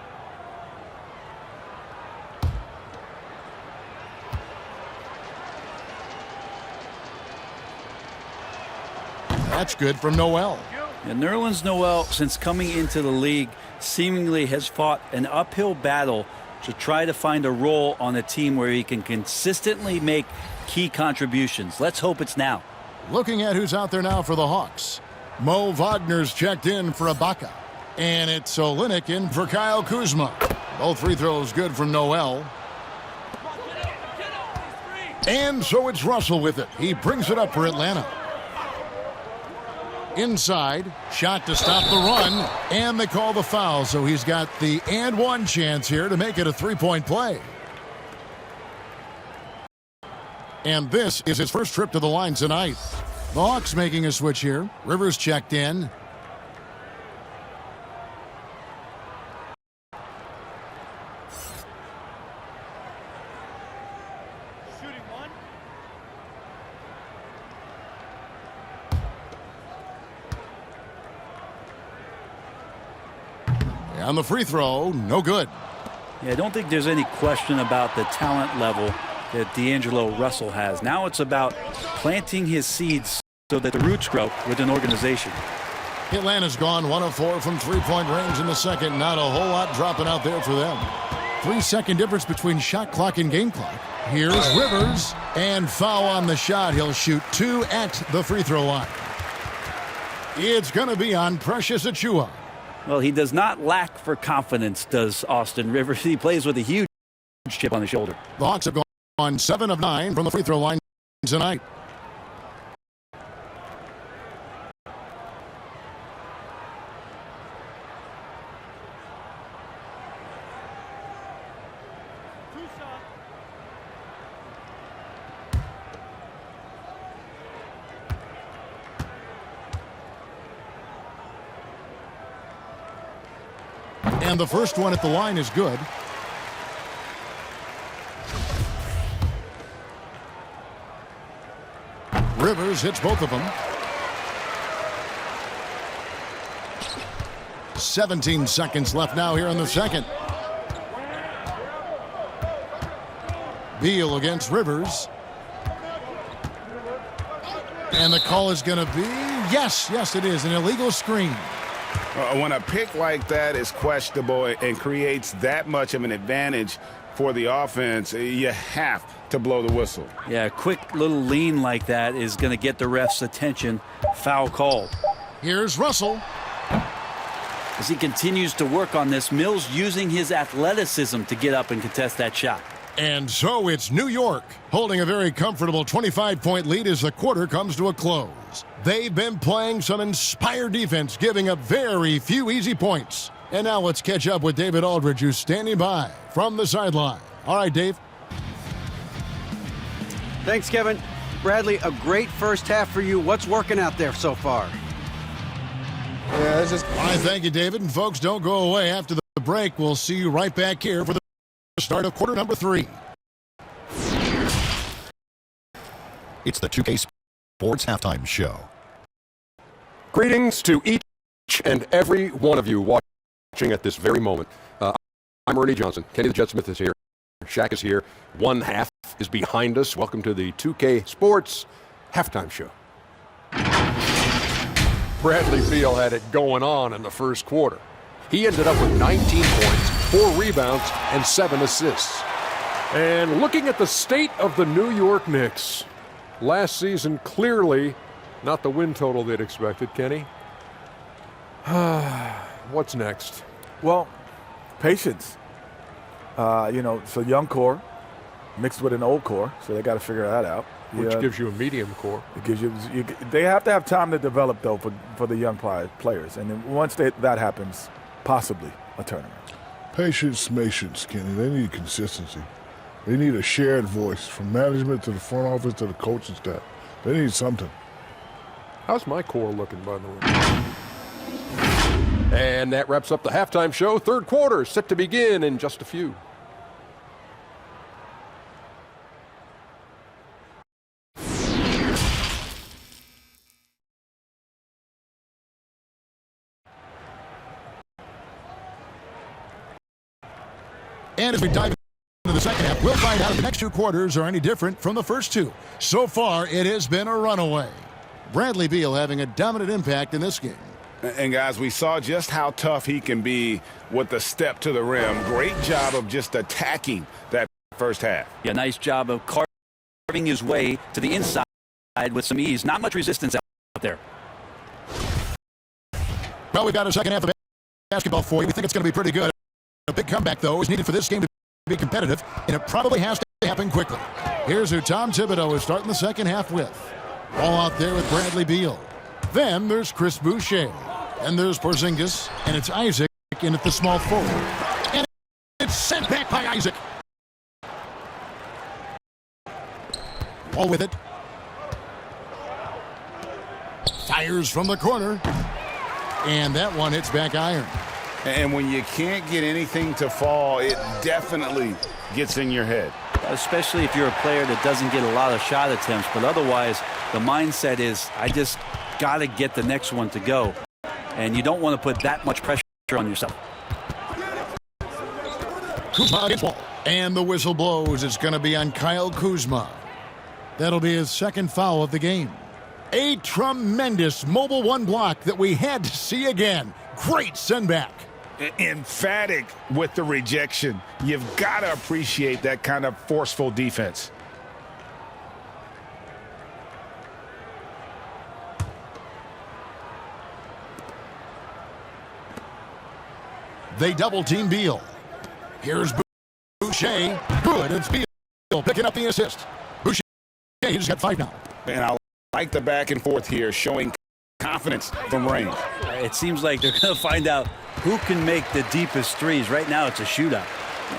That's good from Noel. And Nerlens Noel, since coming into the league, seemingly has fought an uphill battle to try to find a role on a team where he can consistently make key contributions. Let's hope it's now. Looking at who's out there now for the Hawks. Mo Wagner's checked in for Ibaka. And it's Olynyk in for Kyle Kuzma. Both free throws good from Noel. And so it's Russell with it. He brings it up for Atlanta. Inside, shot to stop the run, and they call the foul, so he's got the and one chance here to make it a 3-point play. And this is his first trip to the line tonight. The Hawks making a switch here. Rivers checked in. On the free throw, no good. Yeah, I don't think there's any question about the talent level that D'Angelo Russell has. Now it's about planting his seeds so that the roots grow with an organization. Atlanta's gone 1 of 4 from three-point range in the second. Not a whole lot dropping out there for them. 3-second difference between shot clock and game clock. Here's Rivers, and foul on the shot. He'll shoot 2 at the free throw line. It's going to be on Precious Achiuwa. Well, he does not lack for confidence, does Austin Rivers. He plays with a huge chip on the shoulder. The Hawks have gone 7 of 9 from the free throw line tonight. And the first one at the line is good. Rivers hits both of them. 17 seconds left now here in the second. Beal against Rivers. And the call is going to be, yes, it is, an illegal screen. When a pick like that is questionable and creates that much of an advantage for the offense, you have to blow the whistle. Yeah, a quick little lean like that is going to get the ref's attention. Foul called. Here's Russell. As he continues to work on this, Mills using his athleticism to get up and contest that shot. And so it's New York holding a very comfortable 25-point lead as the quarter comes to a close. They've been playing some inspired defense, giving up very few easy points. And now let's catch up with David Aldridge, who's standing by from the sideline. All right, Dave. Thanks, Kevin. Bradley, a great first half for you. What's working out there so far? Yeah, I thank you, David. And folks, don't go away after the break. We'll see you right back here for the start of quarter number 3. It's the 2K Sports Halftime Show. Greetings to each and every one of you watching at this very moment. I'm Ernie Johnson. Kenny the Jet Smith is here. Shaq is here. One half is behind us. Welcome to the 2K Sports Halftime Show. Bradley Beal had it going on in the first quarter. He ended up with 19 points, 4 rebounds, and 7 assists. And looking at the state of the New York Knicks, last season clearly not the win total they'd expected, Kenny. What's next? Well, patience. It's a young core mixed with an old core, so they got to figure that out. Which gives you a medium core. It gives you. They have to have time to develop, though, for the young players. And then once that happens, possibly a tournament. Patience, Kenny. They need consistency. They need a shared voice from management to the front office to the coaching staff. They need something. How's my core looking, by the way? And that wraps up the halftime show. Third quarter set to begin in just a few. And as we dive into the second half, we'll find out if the next 2 quarters are any different from the first 2. So far, it has been a runaway. Bradley Beal having a dominant impact in this game. And guys, we saw just how tough he can be with the step to the rim. Great job of just attacking that first half. Yeah, nice job of carving his way to the inside with some ease. Not much resistance out there. Well, we've got a second half of basketball for you. We think it's going to be pretty good. A big comeback, though, is needed for this game to be competitive, and it probably has to happen quickly. Here's who Tom Thibodeau is starting the second half with. Ball out there with Bradley Beal. Then there's Chris Boucher. And there's Porzingis, and it's Isaac in at the small forward. And it's sent back by Isaac. Ball with it. Fires from the corner. And that one hits back iron. And when you can't get anything to fall, it definitely gets in your head. Especially if you're a player that doesn't get a lot of shot attempts. But otherwise, the mindset is, I just got to get the next one to go. And you don't want to put that much pressure on yourself. Kuzma against ball. And the whistle blows. It's going to be on Kyle Kuzma. That'll be his second foul of the game. A tremendous Mobile 1 block that we had to see again. Great send back. Emphatic with the rejection. You've got to appreciate that kind of forceful defense. They double-team Beal. Here's Boucher. Good. It's Beal picking up the assist. Boucher, he's got 5 now. And I like the back and forth here, showing confidence from range. It seems like they're going to find out who can make the deepest threes. Right now, it's a shootout.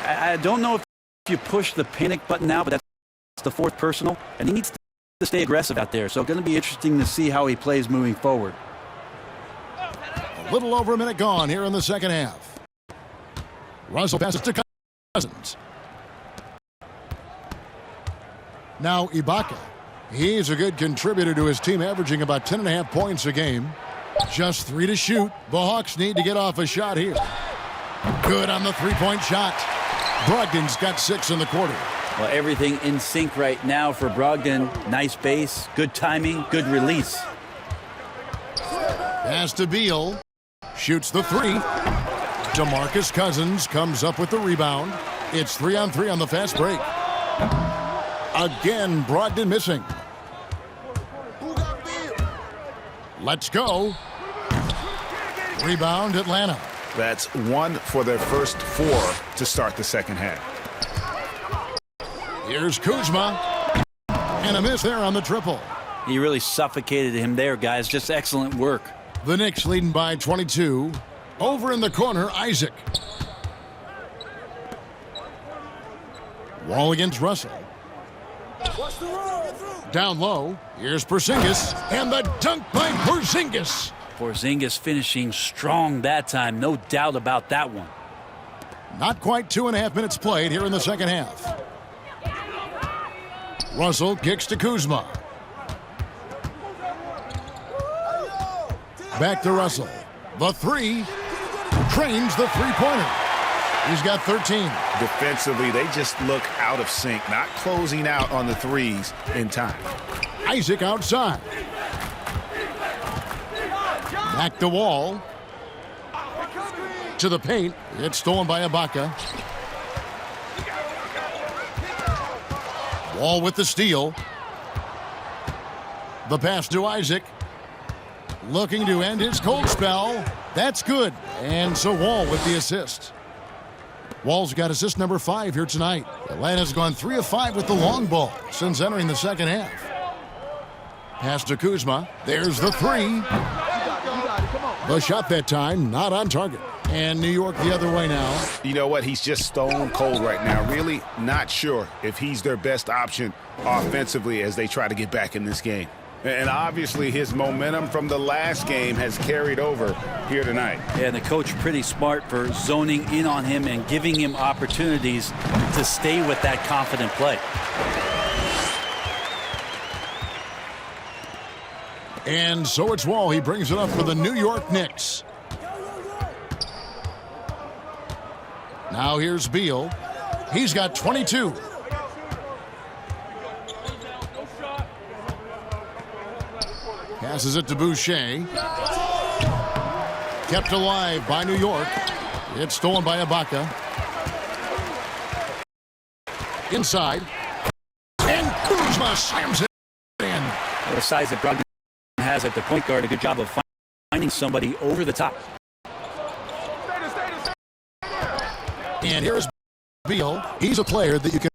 I don't know if you push the panic button now, but that's the 4th personal, and he needs to stay aggressive out there. So it's going to be interesting to see how he plays moving forward. A little over a minute gone here in the second half. Russell passes to Cousins. Now Ibaka. He's a good contributor to his team, averaging about 10.5 points a game. Just 3 to shoot. The Hawks need to get off a shot here. Good on the three-point shot. Brogdon's got 6 in the quarter. Well, everything in sync right now for Brogdon. Nice base, good timing, good release. Pass to Beal. Shoots the 3. DeMarcus Cousins comes up with the rebound. It's 3-on-3 on the fast break. Again, Brogdon missing. Let's go. Rebound, Atlanta. That's 1 for their first 4 to start the second half. Here's Kuzma. And a miss there on the triple. He really suffocated him there, guys. Just excellent work. The Knicks leading by 22. Over in the corner, Isaac. Wall against Russell. Down low, here's Porzingis, and the dunk by Porzingis. Porzingis finishing strong that time, no doubt about that one. Not quite 2.5 minutes played here in the second half. Russell kicks to Kuzma. Back to Russell. The 3. Trains the three-pointer. He's got 13. Defensively, they just look out of sync, not closing out on the threes in time. Isaac outside. Back to Wall. To the paint. It's stolen by Ibaka. Wall with the steal. The pass to Isaac. Looking to end his cold spell. That's good. And so Wall with the assist. Wall's got assist number 5 here tonight. Atlanta's gone 3 of 5 with the long ball since entering the second half. Pass to Kuzma. There's the 3. The shot that time not on target. And New York the other way now. You know what? He's just stone cold right now. Really not sure if he's their best option offensively as they try to get back in this game. And obviously his momentum from the last game has carried over here tonight. Yeah, and the coach pretty smart for zoning in on him and giving him opportunities to stay with that confident play. And so it's Wall. He brings it up for the New York Knicks. Now here's Beal. He's got 22. Passes it to Boucher. Kept alive by New York. It's stolen by Ibaka. Inside. And Kuzma slams it in. The size that Brogdon has at the point guard, a good job of finding somebody over the top. And here's Beal. He's a player that you can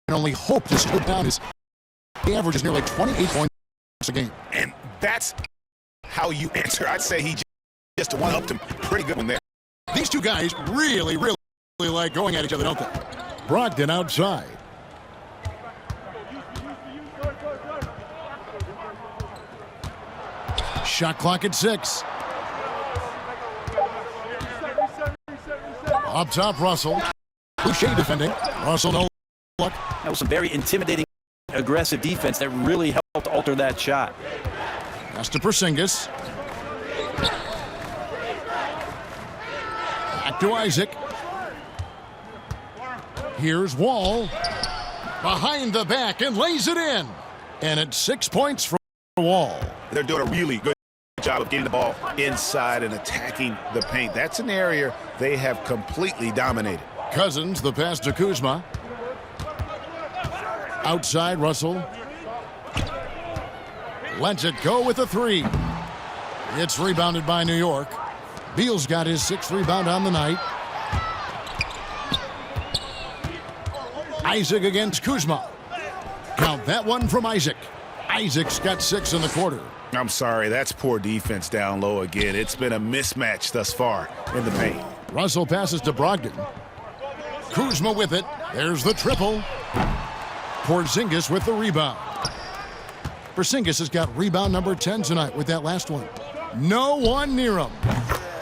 only hope to slow down. He averages nearly 28 points a game. And that's how you answer. I'd say he just one-upped him. Pretty good one there. These two guys really like going at each other, don't they? Brogdon outside. Shot clock at 6. Up top, Russell. Boucher defending. Russell no luck. That was some very intimidating, aggressive defense that really helped alter that shot. Pass to Porzingis. Back to Isaac. Here's Wall. Behind the back and lays it in. And it's 6 points for Wall. They're doing a really good job of getting the ball inside and attacking the paint. That's an area they have completely dominated. Cousins, the pass to Kuzma. Outside, Russell. Lets it go with a 3. It's rebounded by New York. Beal's got his 6th rebound on the night. Isaac against Kuzma. Count that one from Isaac. Isaac's got 6 in the quarter. I'm sorry, that's poor defense down low again. It's been a mismatch thus far in the paint. Russell passes to Brogdon. Kuzma with it. There's the triple. Porzingis with the rebound. Porzingis has got rebound number 10 tonight with that last one. No one near him.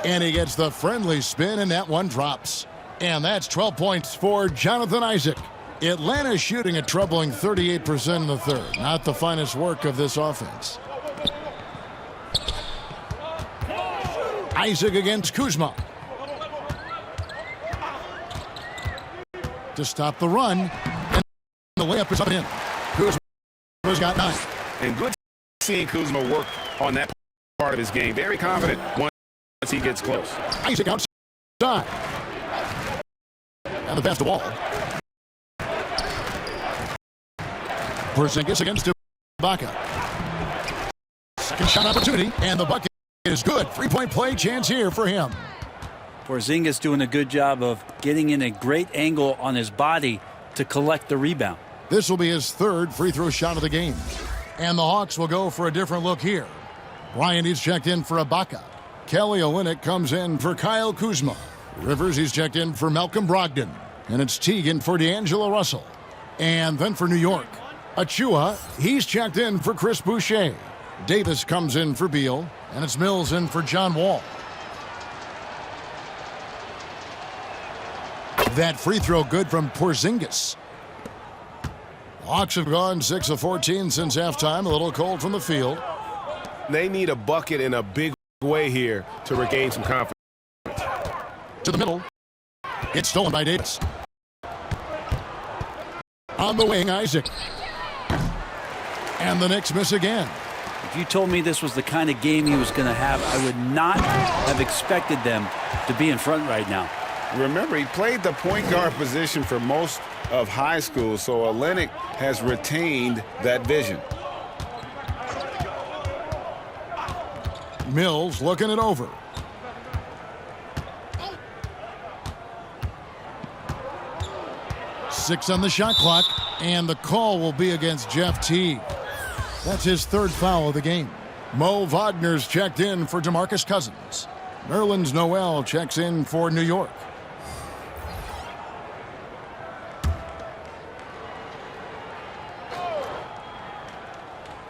And he gets the friendly spin, and that one drops. And that's 12 points for Jonathan Isaac. Atlanta shooting a troubling 38% in the third. Not the finest work of this offense. Isaac against Kuzma. To stop the run. And the layup is up and in. Kuzma's got 9. And good seeing Kuzma work on that part of his game. Very confident once he gets close. Isaac outside. And the pass to Wall. Porzingis against Ibaka. Second shot opportunity, and the bucket is good. 3-point play chance here for him. Porzingis doing a good job of getting in a great angle on his body to collect the rebound. This will be his third free throw shot of the game. And the Hawks will go for a different look here. Bryant, he's checked in for Ibaka. Kelly Olynyk comes in for Kyle Kuzma. Rivers, he's checked in for Malcolm Brogdon. And it's Teagan for D'Angelo Russell. And then for New York, Achua, he's checked in for Chris Boucher. Davis comes in for Beal. And it's Mills in for John Wall. That free throw good from Porzingis. Hawks have gone 6 of 14 since halftime. A little cold from the field. They need a bucket in a big way here to regain some confidence. To the middle. It's stolen by Davis. On the wing, Isaac. And the Knicks miss again. If you told me this was the kind of game he was going to have, I would not have expected them to be in front right now. Remember, he played the point guard position for most of high school, so Olynyk has retained that vision. Mills looking it over. Six on the shot clock, and the call will be against Jeff Teague. That's his third foul of the game. Mo Wagner's checked in for DeMarcus Cousins. Nerlens Noel checks in for New York.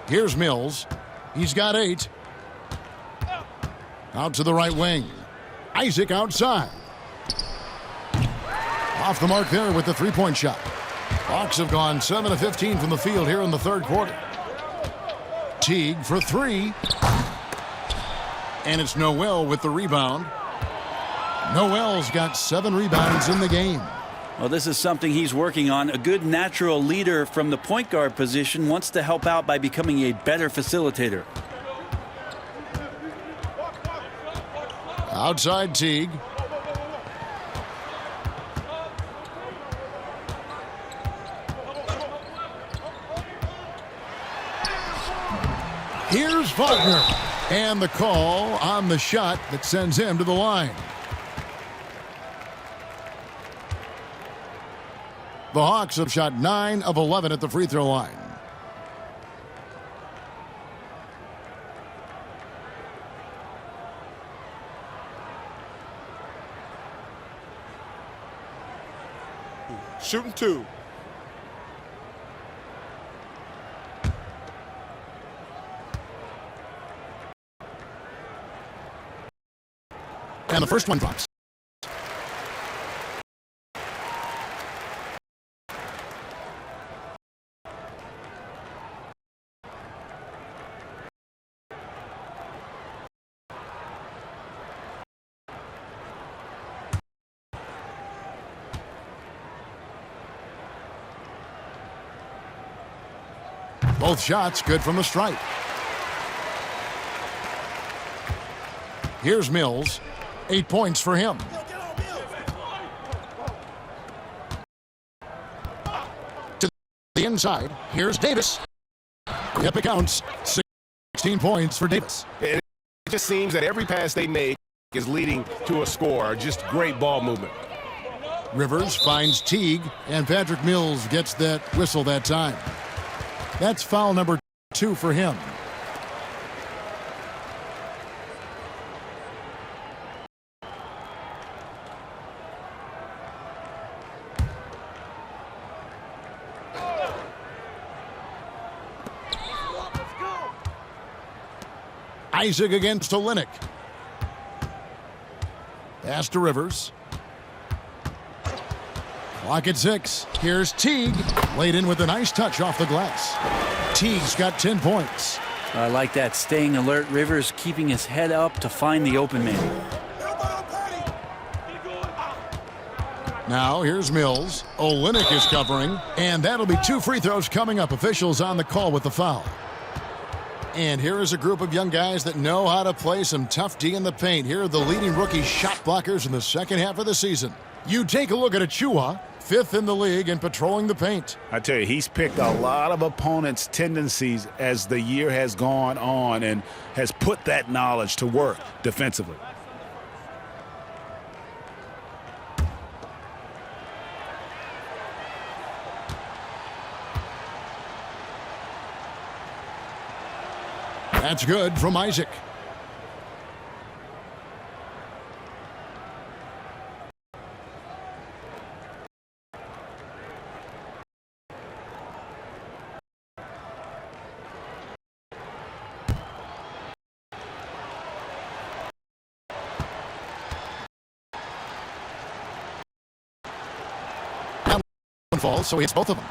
Here's Mills. He's got 8. Out to the right wing. Isaac outside. Off the mark there with the three-point shot. Hawks have gone 7 of 15 from the field here in the third quarter. Teague for 3. And it's Noel with the rebound. Noel's got 7 rebounds in the game. Well, this is something he's working on. A good natural leader from the point guard position wants to help out by becoming a better facilitator. Outside Teague. Here's Wagner. And the call on the shot that sends him to the line. The Hawks have shot 9 of 11 at the free throw line. Shooting 2. And the first one drops. Both shots good from the stripe. Here's Mills. 8 points for him. To the inside. Here's Davis. Yep, it counts. 16 points for Davis. It just seems that every pass they make is leading to a score. Just great ball movement. Rivers finds Teague, and Patrick Mills gets that whistle that time. That's foul number 2 for him. Isaac against Olynyk. Pass to Rivers. Clock at 6. Here's Teague. Laid in with a nice touch off the glass. Teague's got 10 points. I like that. Staying alert. Rivers keeping his head up to find the open man. Now here's Mills. Olynyk is covering. And that'll be 2 free throws coming up. Officials on the call with the foul. And here is a group of young guys that know how to play some tough D in the paint. Here are the leading rookie shot blockers in the second half of the season. You take a look at Achua, 5th in the league in patrolling the paint. I tell you, he's picked a lot of opponents' tendencies as the year has gone on and has put that knowledge to work defensively. That's good from Isaac. Falls, so he hits both of them.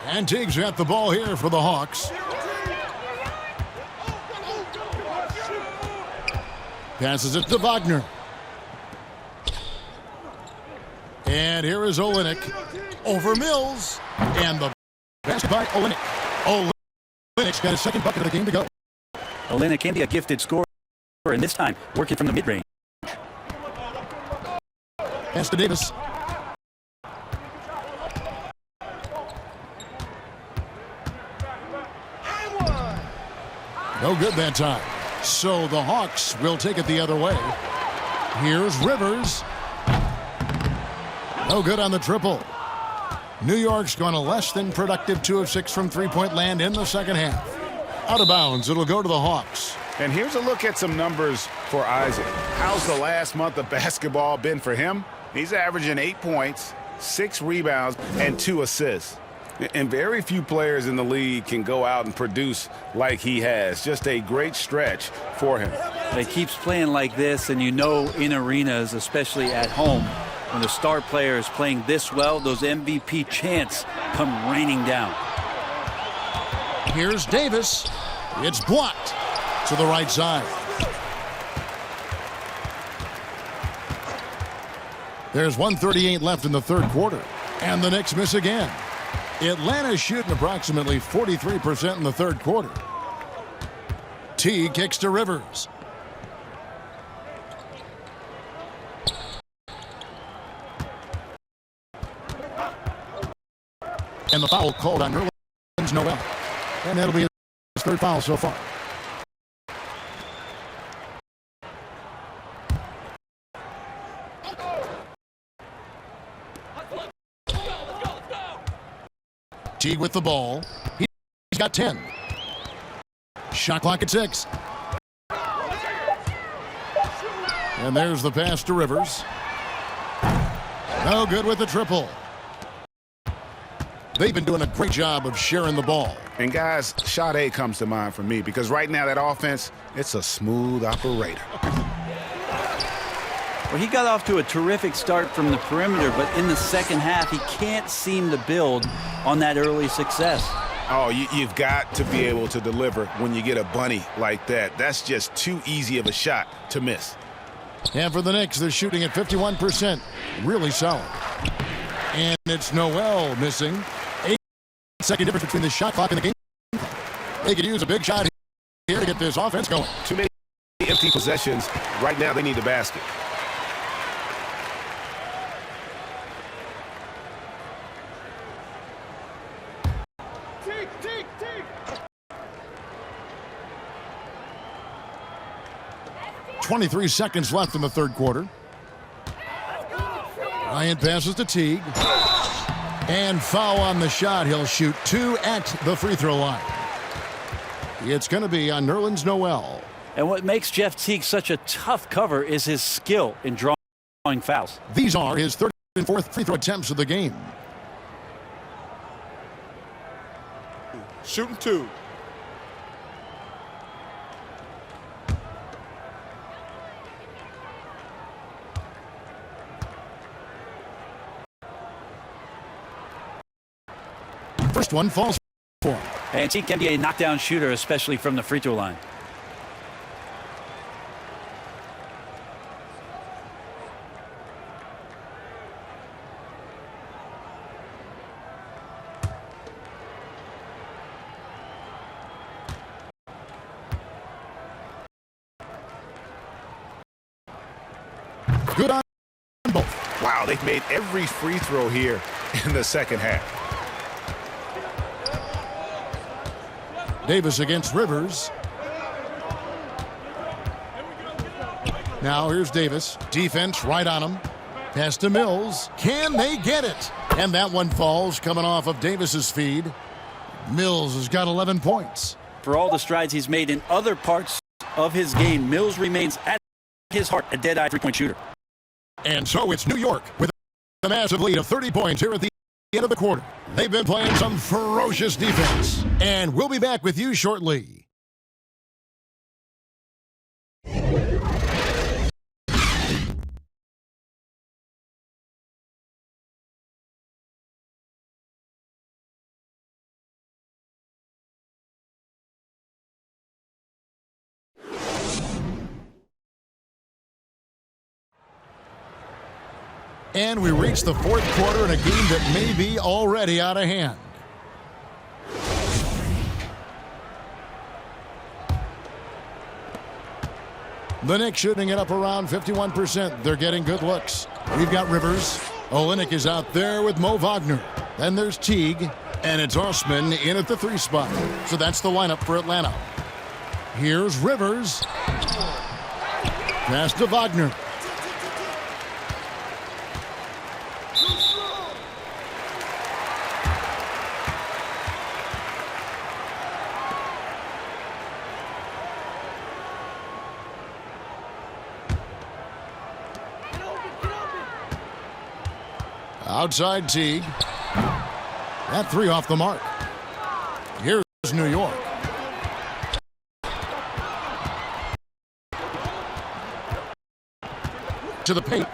And Teague's got the ball here for the Hawks. Passes it to Wagner. And here is Olynyk over Mills. And the basket by Olynyk. Olynyk's got his second bucket of the game to go. Olynyk can be a gifted scorer, and this time working from the mid-range. Pass to Davis. No good that time. So the Hawks will take it the other way. Here's Rivers. No good on the triple. New York's gone a less than productive 2 of 6 from three-point land in the second half. Out of bounds, it'll go to the Hawks. And here's a look at some numbers for Isaac. How's the last month of basketball been for him? He's averaging 8 points, 6 rebounds, and 2 assists. And very few players in the league can go out and produce like he has. Just a great stretch for him. He keeps playing like this, and you know in arenas, especially at home, when the star player is playing this well, those MVP chants come raining down. Here's Davis. It's blocked to the right side. There's 1:38 left in the third quarter, and the Knicks miss again. Atlanta's shooting approximately 43% in the third quarter. T kicks to Rivers. And the foul called on Nerlens Noel. And that'll be his third foul so far. Teague with the ball. He's got 10. Shot clock at 6. And there's the pass to Rivers. No good with the triple. They've been doing a great job of sharing the ball. And guys, Sade comes to mind for me because right now that offense, it's a smooth operator. Well, he got off to a terrific start from the perimeter, but in the second half, he can't seem to build on that early success. Oh, you've got to be able to deliver when you get a bunny like that. That's just too easy of a shot to miss. And for the Knicks, they're shooting at 51%. Really solid. And it's Noel missing. 8-second difference between the shot clock and the game. They could use a big shot here to get this offense going. Too many empty possessions. Right now, they need the basket. Take. 23 seconds left in the third quarter. Ryan passes to Teague. And foul on the shot. He'll shoot 2 at the free throw line. It's going to be on Nerlens Noel. And what makes Jeff Teague such a tough cover is his skill in drawing fouls. These are his third and fourth free throw attempts of the game. Shooting 2. first one falls for him. And he can be a knockdown shooter, especially from the free throw line. Good on both. Wow, they've made every free throw here in the second half. Davis against Rivers. Now here's Davis. Defense right on him. Pass to Mills. Can they get it? And that one falls coming off of Davis's feed. Mills has got 11 points. For all the strides he's made in other parts of his game, Mills remains at his heart a dead-eye three-point shooter. And so it's New York with a massive lead of 30 points here at the end of the quarter. They've been playing some ferocious defense. And we'll be back with you shortly. And we reach the fourth quarter in a game that may be already out of hand. The Knicks shooting it up around 51%. They're getting good looks. We've got Rivers. Olynyk is out there with Mo Wagner. Then there's Teague. And it's Osman in at the 3 spot. So that's the lineup for Atlanta. Here's Rivers. Pass to Wagner. Outside Teague. That 3 off the mark. Here's New York. To the paint.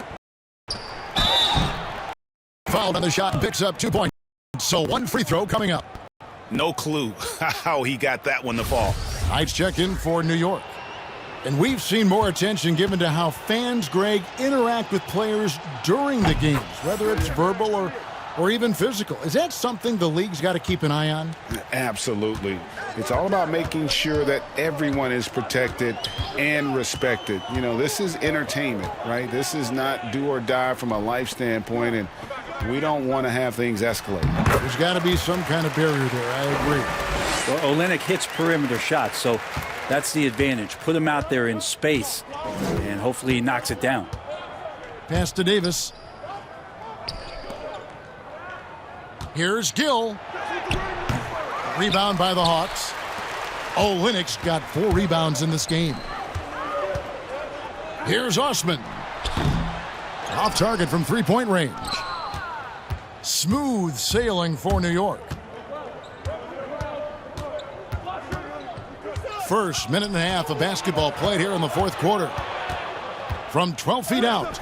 Fouled on the shot and picks up 2 points. So 1 free throw coming up. No clue how he got that one to fall. Nice check in for New York. And we've seen more attention given to how fans, Greg, interact with players during the games, whether it's verbal or even physical. Is that something the league's got to keep an eye on? Absolutely. It's all about making sure that everyone is protected and respected. You know, this is entertainment, right? This is not do or die from a life standpoint, and we don't want to have things escalate. There's got to be some kind of barrier there. I agree. Well, Olynyk hits perimeter shots, so that's the advantage. Put him out there in space, and hopefully he knocks it down. Pass to Davis. Here's Gill. Rebound by the Hawks. Olynyk's got 4 rebounds in this game. Here's Osman. Off target from 3-point range. Smooth sailing for New York. First minute and a half of basketball played here in the fourth quarter. From 12 feet out.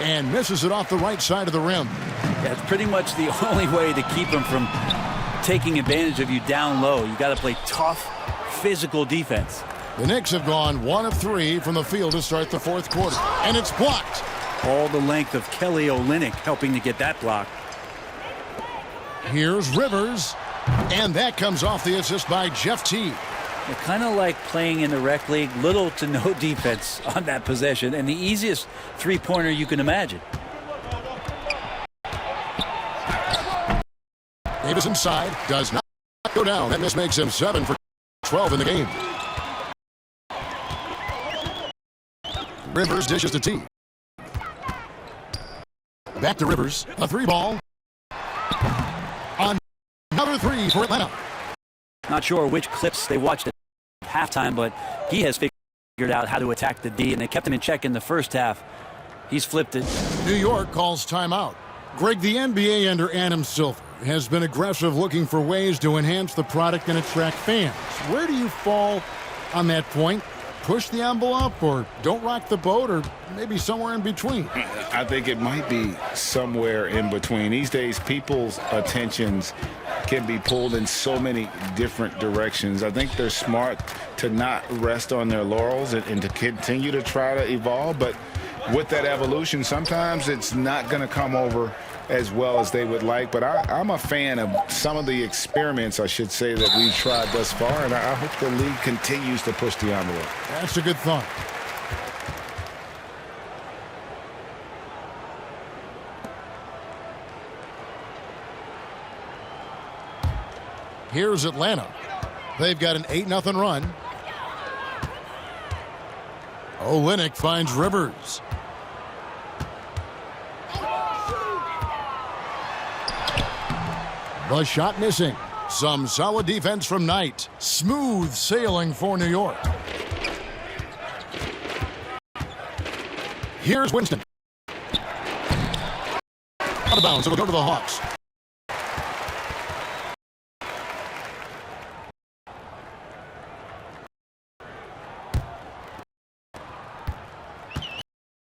And misses it off the right side of the rim. Yeah, it's pretty much the only way to keep him from taking advantage of you down low. You got to play tough, physical defense. The Knicks have gone 1 of 3 from the field to start the fourth quarter. And it's blocked. All the length of Kelly Olynyk helping to get that block. Here's Rivers. And that comes off the assist by Jeff Teague. Kind of like playing in the rec league, little to no defense on that possession, and the easiest three-pointer you can imagine. Davis inside, does not go down, and this makes him 7 for 12 in the game. Rivers dishes to Teague. Back to Rivers, a 3-ball. Another 3 for Atlanta. Not sure which clips they watched at halftime, but he has figured out how to attack the D, and they kept him in check in the first half. He's flipped it. New York calls timeout. Greg, the NBA under Adam Silver has been aggressive looking for ways to enhance the product and attract fans. Where do you fall on that point? push the envelope, or don't rock the boat, or maybe somewhere in between? I think it might be somewhere in between. These days, people's attentions can be pulled in so many different directions. I think they're smart to not rest on their laurels and to continue to try to evolve. But with that evolution, sometimes it's not going to come over as well as they would like. But I'm a fan of some of the experiments, I should say, that we've tried thus far, and I hope the league continues to push the envelope. That's a good thought. Here's Atlanta. They've got an 8-0 run. Olynyk finds Rivers. The shot missing. Some solid defense from Knight. Smooth sailing for New York. Here's Winston. Out of bounds. It'll go to the Hawks.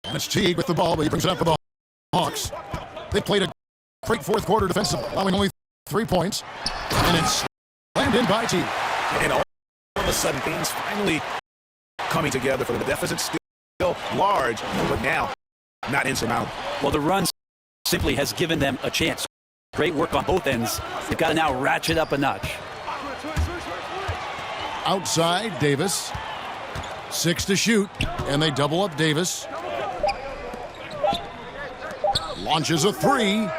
And it's Teague with the ball, but he brings it up for the Hawks. They played a great fourth quarter defensive, allowing only 3 points. And it's slammed in by Teague. And all of a sudden, things finally coming together for the deficit. Still large, but now not insurmountable. Well, the run simply has given them a chance. Great work on both ends. They've got to now ratchet up a notch. Outside, Davis. 6 to shoot, and they double up Davis. Launches a 3.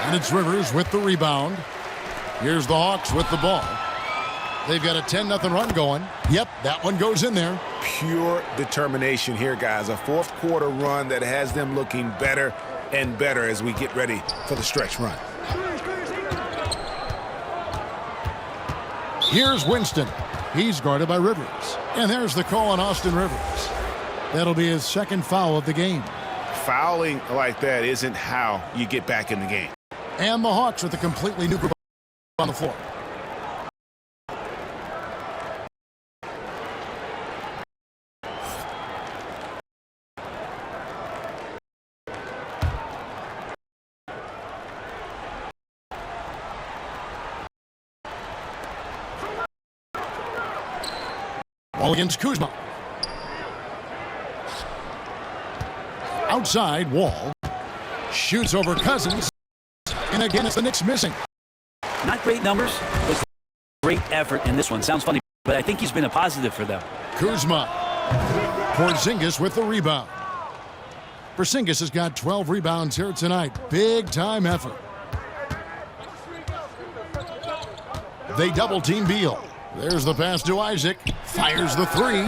And it's Rivers with the rebound. Here's the Hawks with the ball. They've got a 10-0 run going. Yep, that one goes in there. Pure determination here, guys. A fourth quarter run that has them looking better and better as we get ready for the stretch run. Here's Winston. He's guarded by Rivers. And there's the call on Austin Rivers. That'll be his second foul of the game. Fouling like that isn't how you get back in the game. And the Hawks with a completely new group on the floor. Ball against Kuzma. Outside, Wall. Shoots over Cousins. And again, it's the Knicks missing. Not great numbers, but great effort in this one. Sounds funny, but I think he's been a positive for them. Kuzma. Porzingis with the rebound. Porzingis has got 12 rebounds here tonight. Big-time effort. They double-team Beal. There's the pass to Isaac. Fires the 3.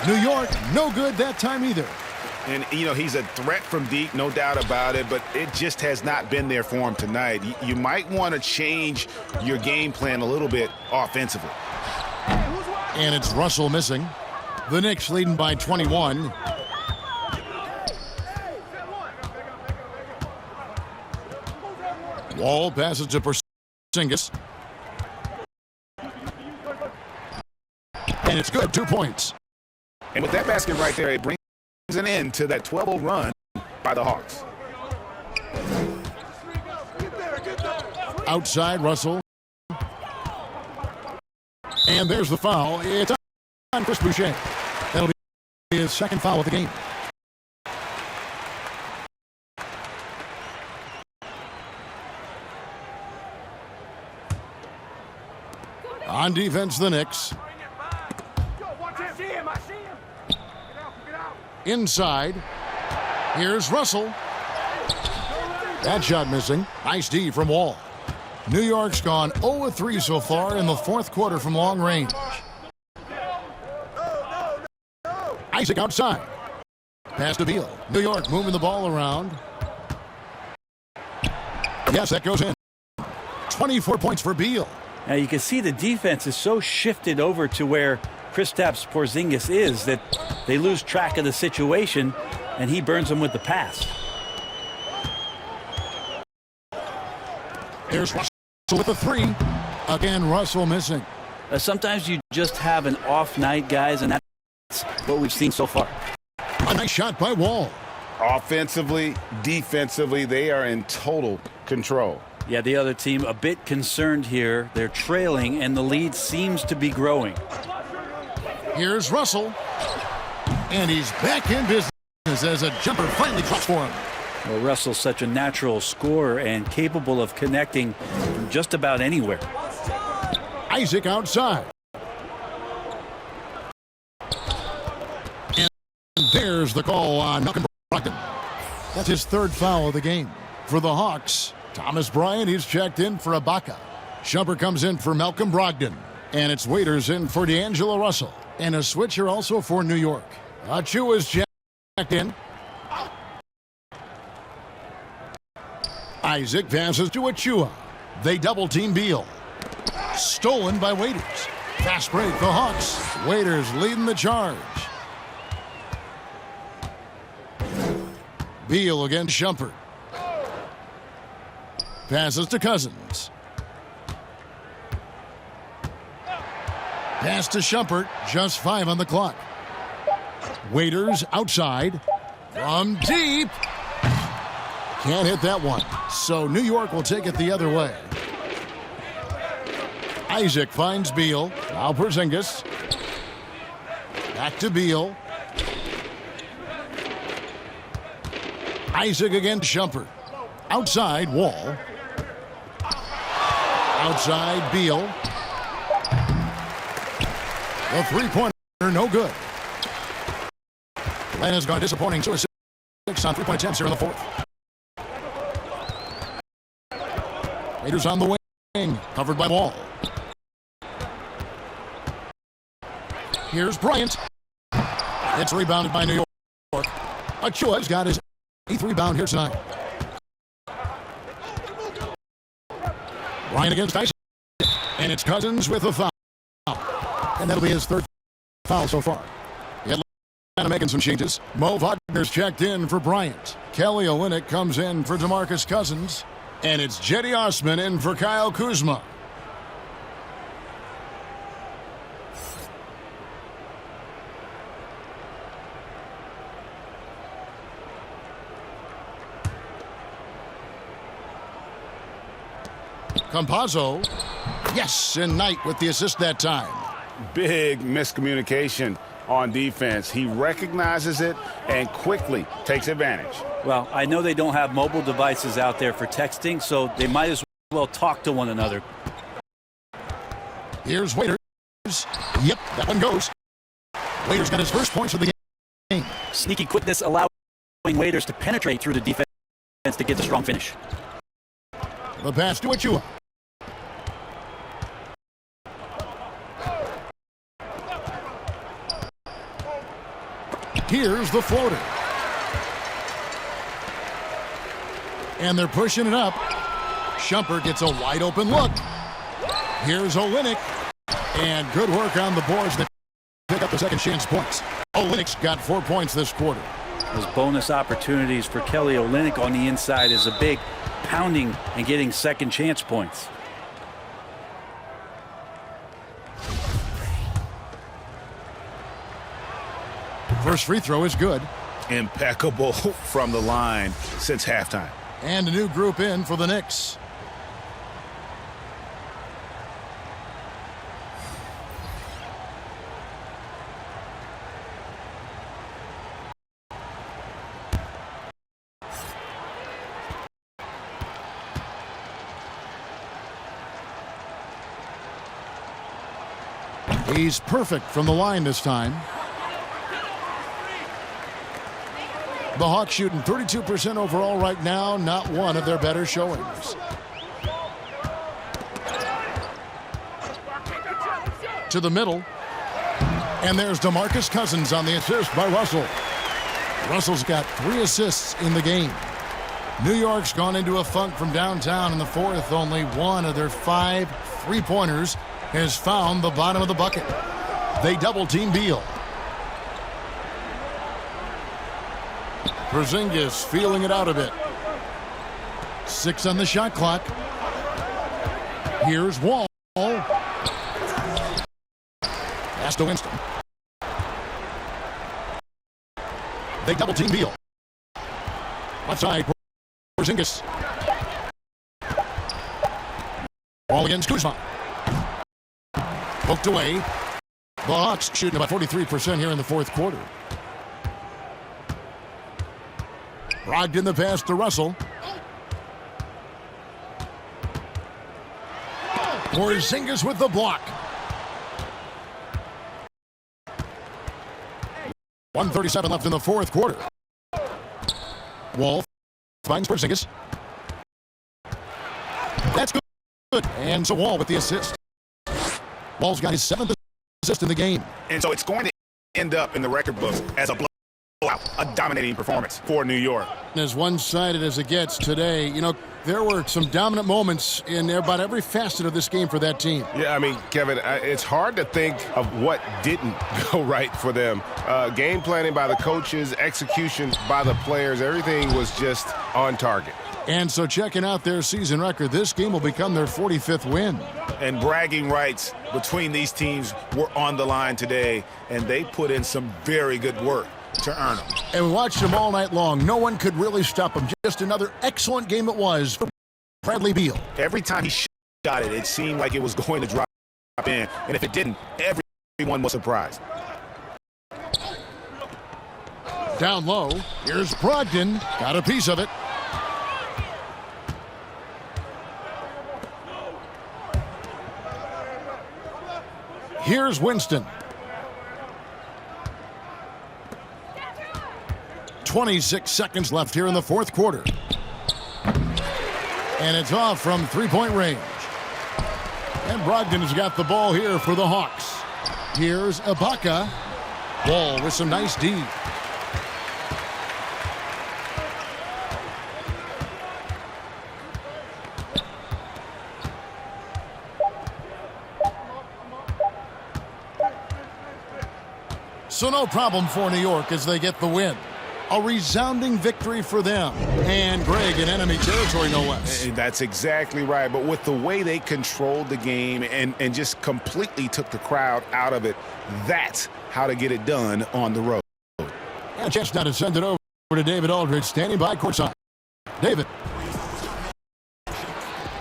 New York, no good that time either. And, you know, he's a threat from deep, no doubt about it, but it just has not been there for him tonight. You might want to change your game plan a little bit offensively. And it's Russell missing. The Knicks leading by 21. Wall passes to Porzingis. And it's good, 2 points. And with that basket right there, it brings an end to that 12-0 run by the Hawks. Outside, Russell. And there's the foul. It's on Chris Boucher. That'll be his second foul of the game. On defense, the Knicks. Inside. Here's Russell. That shot missing. Nice D from Wall. New York's gone 0-3 so far in the fourth quarter from long range. Isaac outside. Pass to Beal. New York moving the ball around. Yes, that goes in. 24 points for Beal. Now you can see the defense is so shifted over to where Kristaps Porzingis is that they lose track of the situation, and he burns them with the pass. Here's Russell with the 3. Again, Russell missing. Sometimes you just have an off night, guys, and what we've seen so far. A nice shot by Wall. Offensively, defensively, they are in total control. Yeah, the other team a bit concerned here. They're trailing, and the lead seems to be growing. Here's Russell. And he's back in business as a jumper finally drops for him. Well, Russell's such a natural scorer and capable of connecting from just about anywhere. Isaac outside. And there's the call on Malcolm Brogdon. That's his third foul of the game. For the Hawks, Thomas Bryant, he's checked in for Ibaka. Shumpert comes in for Malcolm Brogdon. And it's Waiters in for D'Angelo Russell. And a switcher also for New York. Achua's checked in. Isaac passes to Achua. They double-team Beal. Stolen by Waiters. Fast break, the Hawks. Waiters leading the charge. Beal against Shumpert. Passes to Cousins. Pass to Shumpert. Just 5 on the clock. Waiters outside. From deep. Can't hit that one. So New York will take it the other way. Isaac finds Beal. Now Porzingis. Back to Beal. Isaac against Shumpert. Outside, Wall. Outside, Beal. The three-pointer, no good. Atlanta's gone disappointing 2 of 6 on three-point attempts here in the fourth. Raiders on the wing, covered by Wall. Here's Bryant. It's rebounded by New York. Achua's got his 8th rebound here tonight. Bryant against Isaac. And it's Cousins with a foul. And that'll be his 3rd foul so far. Atlanta making some changes. Mo Wagner's checked in for Bryant. Kelly Olynyk comes in for DeMarcus Cousins. And it's Jetty Osman in for Kyle Kuzma. Campazzo. Yes, and Knight with the assist that time. Big miscommunication on defense. He recognizes it and quickly takes advantage. Well, I know they don't have mobile devices out there for texting, so they might as well talk to one another. Here's Waiters. Yep, that one goes. Waiters got his first points of the game. Sneaky quickness allowing Waiters to penetrate through the defense to get the strong finish. The pass to Achua. Here's the floater. And they're pushing it up. Shumpert gets a wide open look. Here's Olynyk. And good work on the boards that pick up the second chance points. Olynyk's got 4 points this quarter. Those bonus opportunities for Kelly Olynyk on the inside is a big pounding and getting second chance points. First free throw is good. Impeccable from the line since halftime. And a new group in for the Knicks. He's perfect from the line this time. The Hawks shooting 32% overall right now, not one of their better showings. To the middle. And there's DeMarcus Cousins on the assist by Russell. Russell's got 3 assists in the game. New York's gone into a funk from downtown in the fourth. Only one of their 5 three-pointers has found the bottom of the bucket. They double-team Beal. Porzingis feeling it out a bit. 6 on the shot clock. Here's Wall. Pass to Winston. They double team Beal. Left side, Porzingis. Ball against Kuzma. Poked away. The Hawks shooting about 43% here in the fourth quarter. Brogdon the pass to Russell. Porzingis with the block. 1:37 left in the fourth quarter. Wall finds Porzingis. That's good. And so Wall with the assist. Wall's got his 7th assist in the game. And so it's going to end up in the record books as a blowout, a dominating performance for New York. As one-sided as it gets today, you know, there were some dominant moments in about every facet of this game for that team. Yeah, I mean, Kevin, it's hard to think of what didn't go right for them. Game planning by the coaches, execution by the players, everything was just on target. And so checking out their season record, this game will become their 45th win. And bragging rights between these teams were on the line today, and they put in some very good work to earn them. And we watched them all night long. No one could really stop them. Just another excellent game it was for Bradley Beal. Every time he shot it, it seemed like it was going to drop in. And if it didn't, everyone was surprised. Down low, here's Brogdon. Got a piece of it. Here's Winston. 26 seconds left here in the fourth quarter. And it's off from three-point range. And Brogdon has got the ball here for the Hawks. Here's Ibaka. Ball with some nice D. So no problem for New York as they get the win. A resounding victory for them. And Greg in enemy territory, no less. That's exactly right. But with the way they controlled the game and just completely took the crowd out of it, that's how to get it done on the road. And a chance now to send it over to David Aldridge, standing by courtside. David.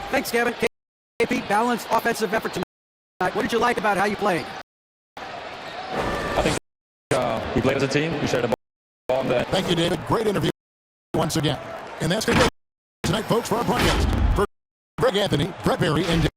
Thanks, Kevin. KP, balanced offensive effort tonight. What did you like about how you played? I think we played as a team. We shared the ball. Thank you, David. Great interview once again. And that's going to do it tonight, folks, for our broadcast. For Greg Anthony, Brett Berry, and David.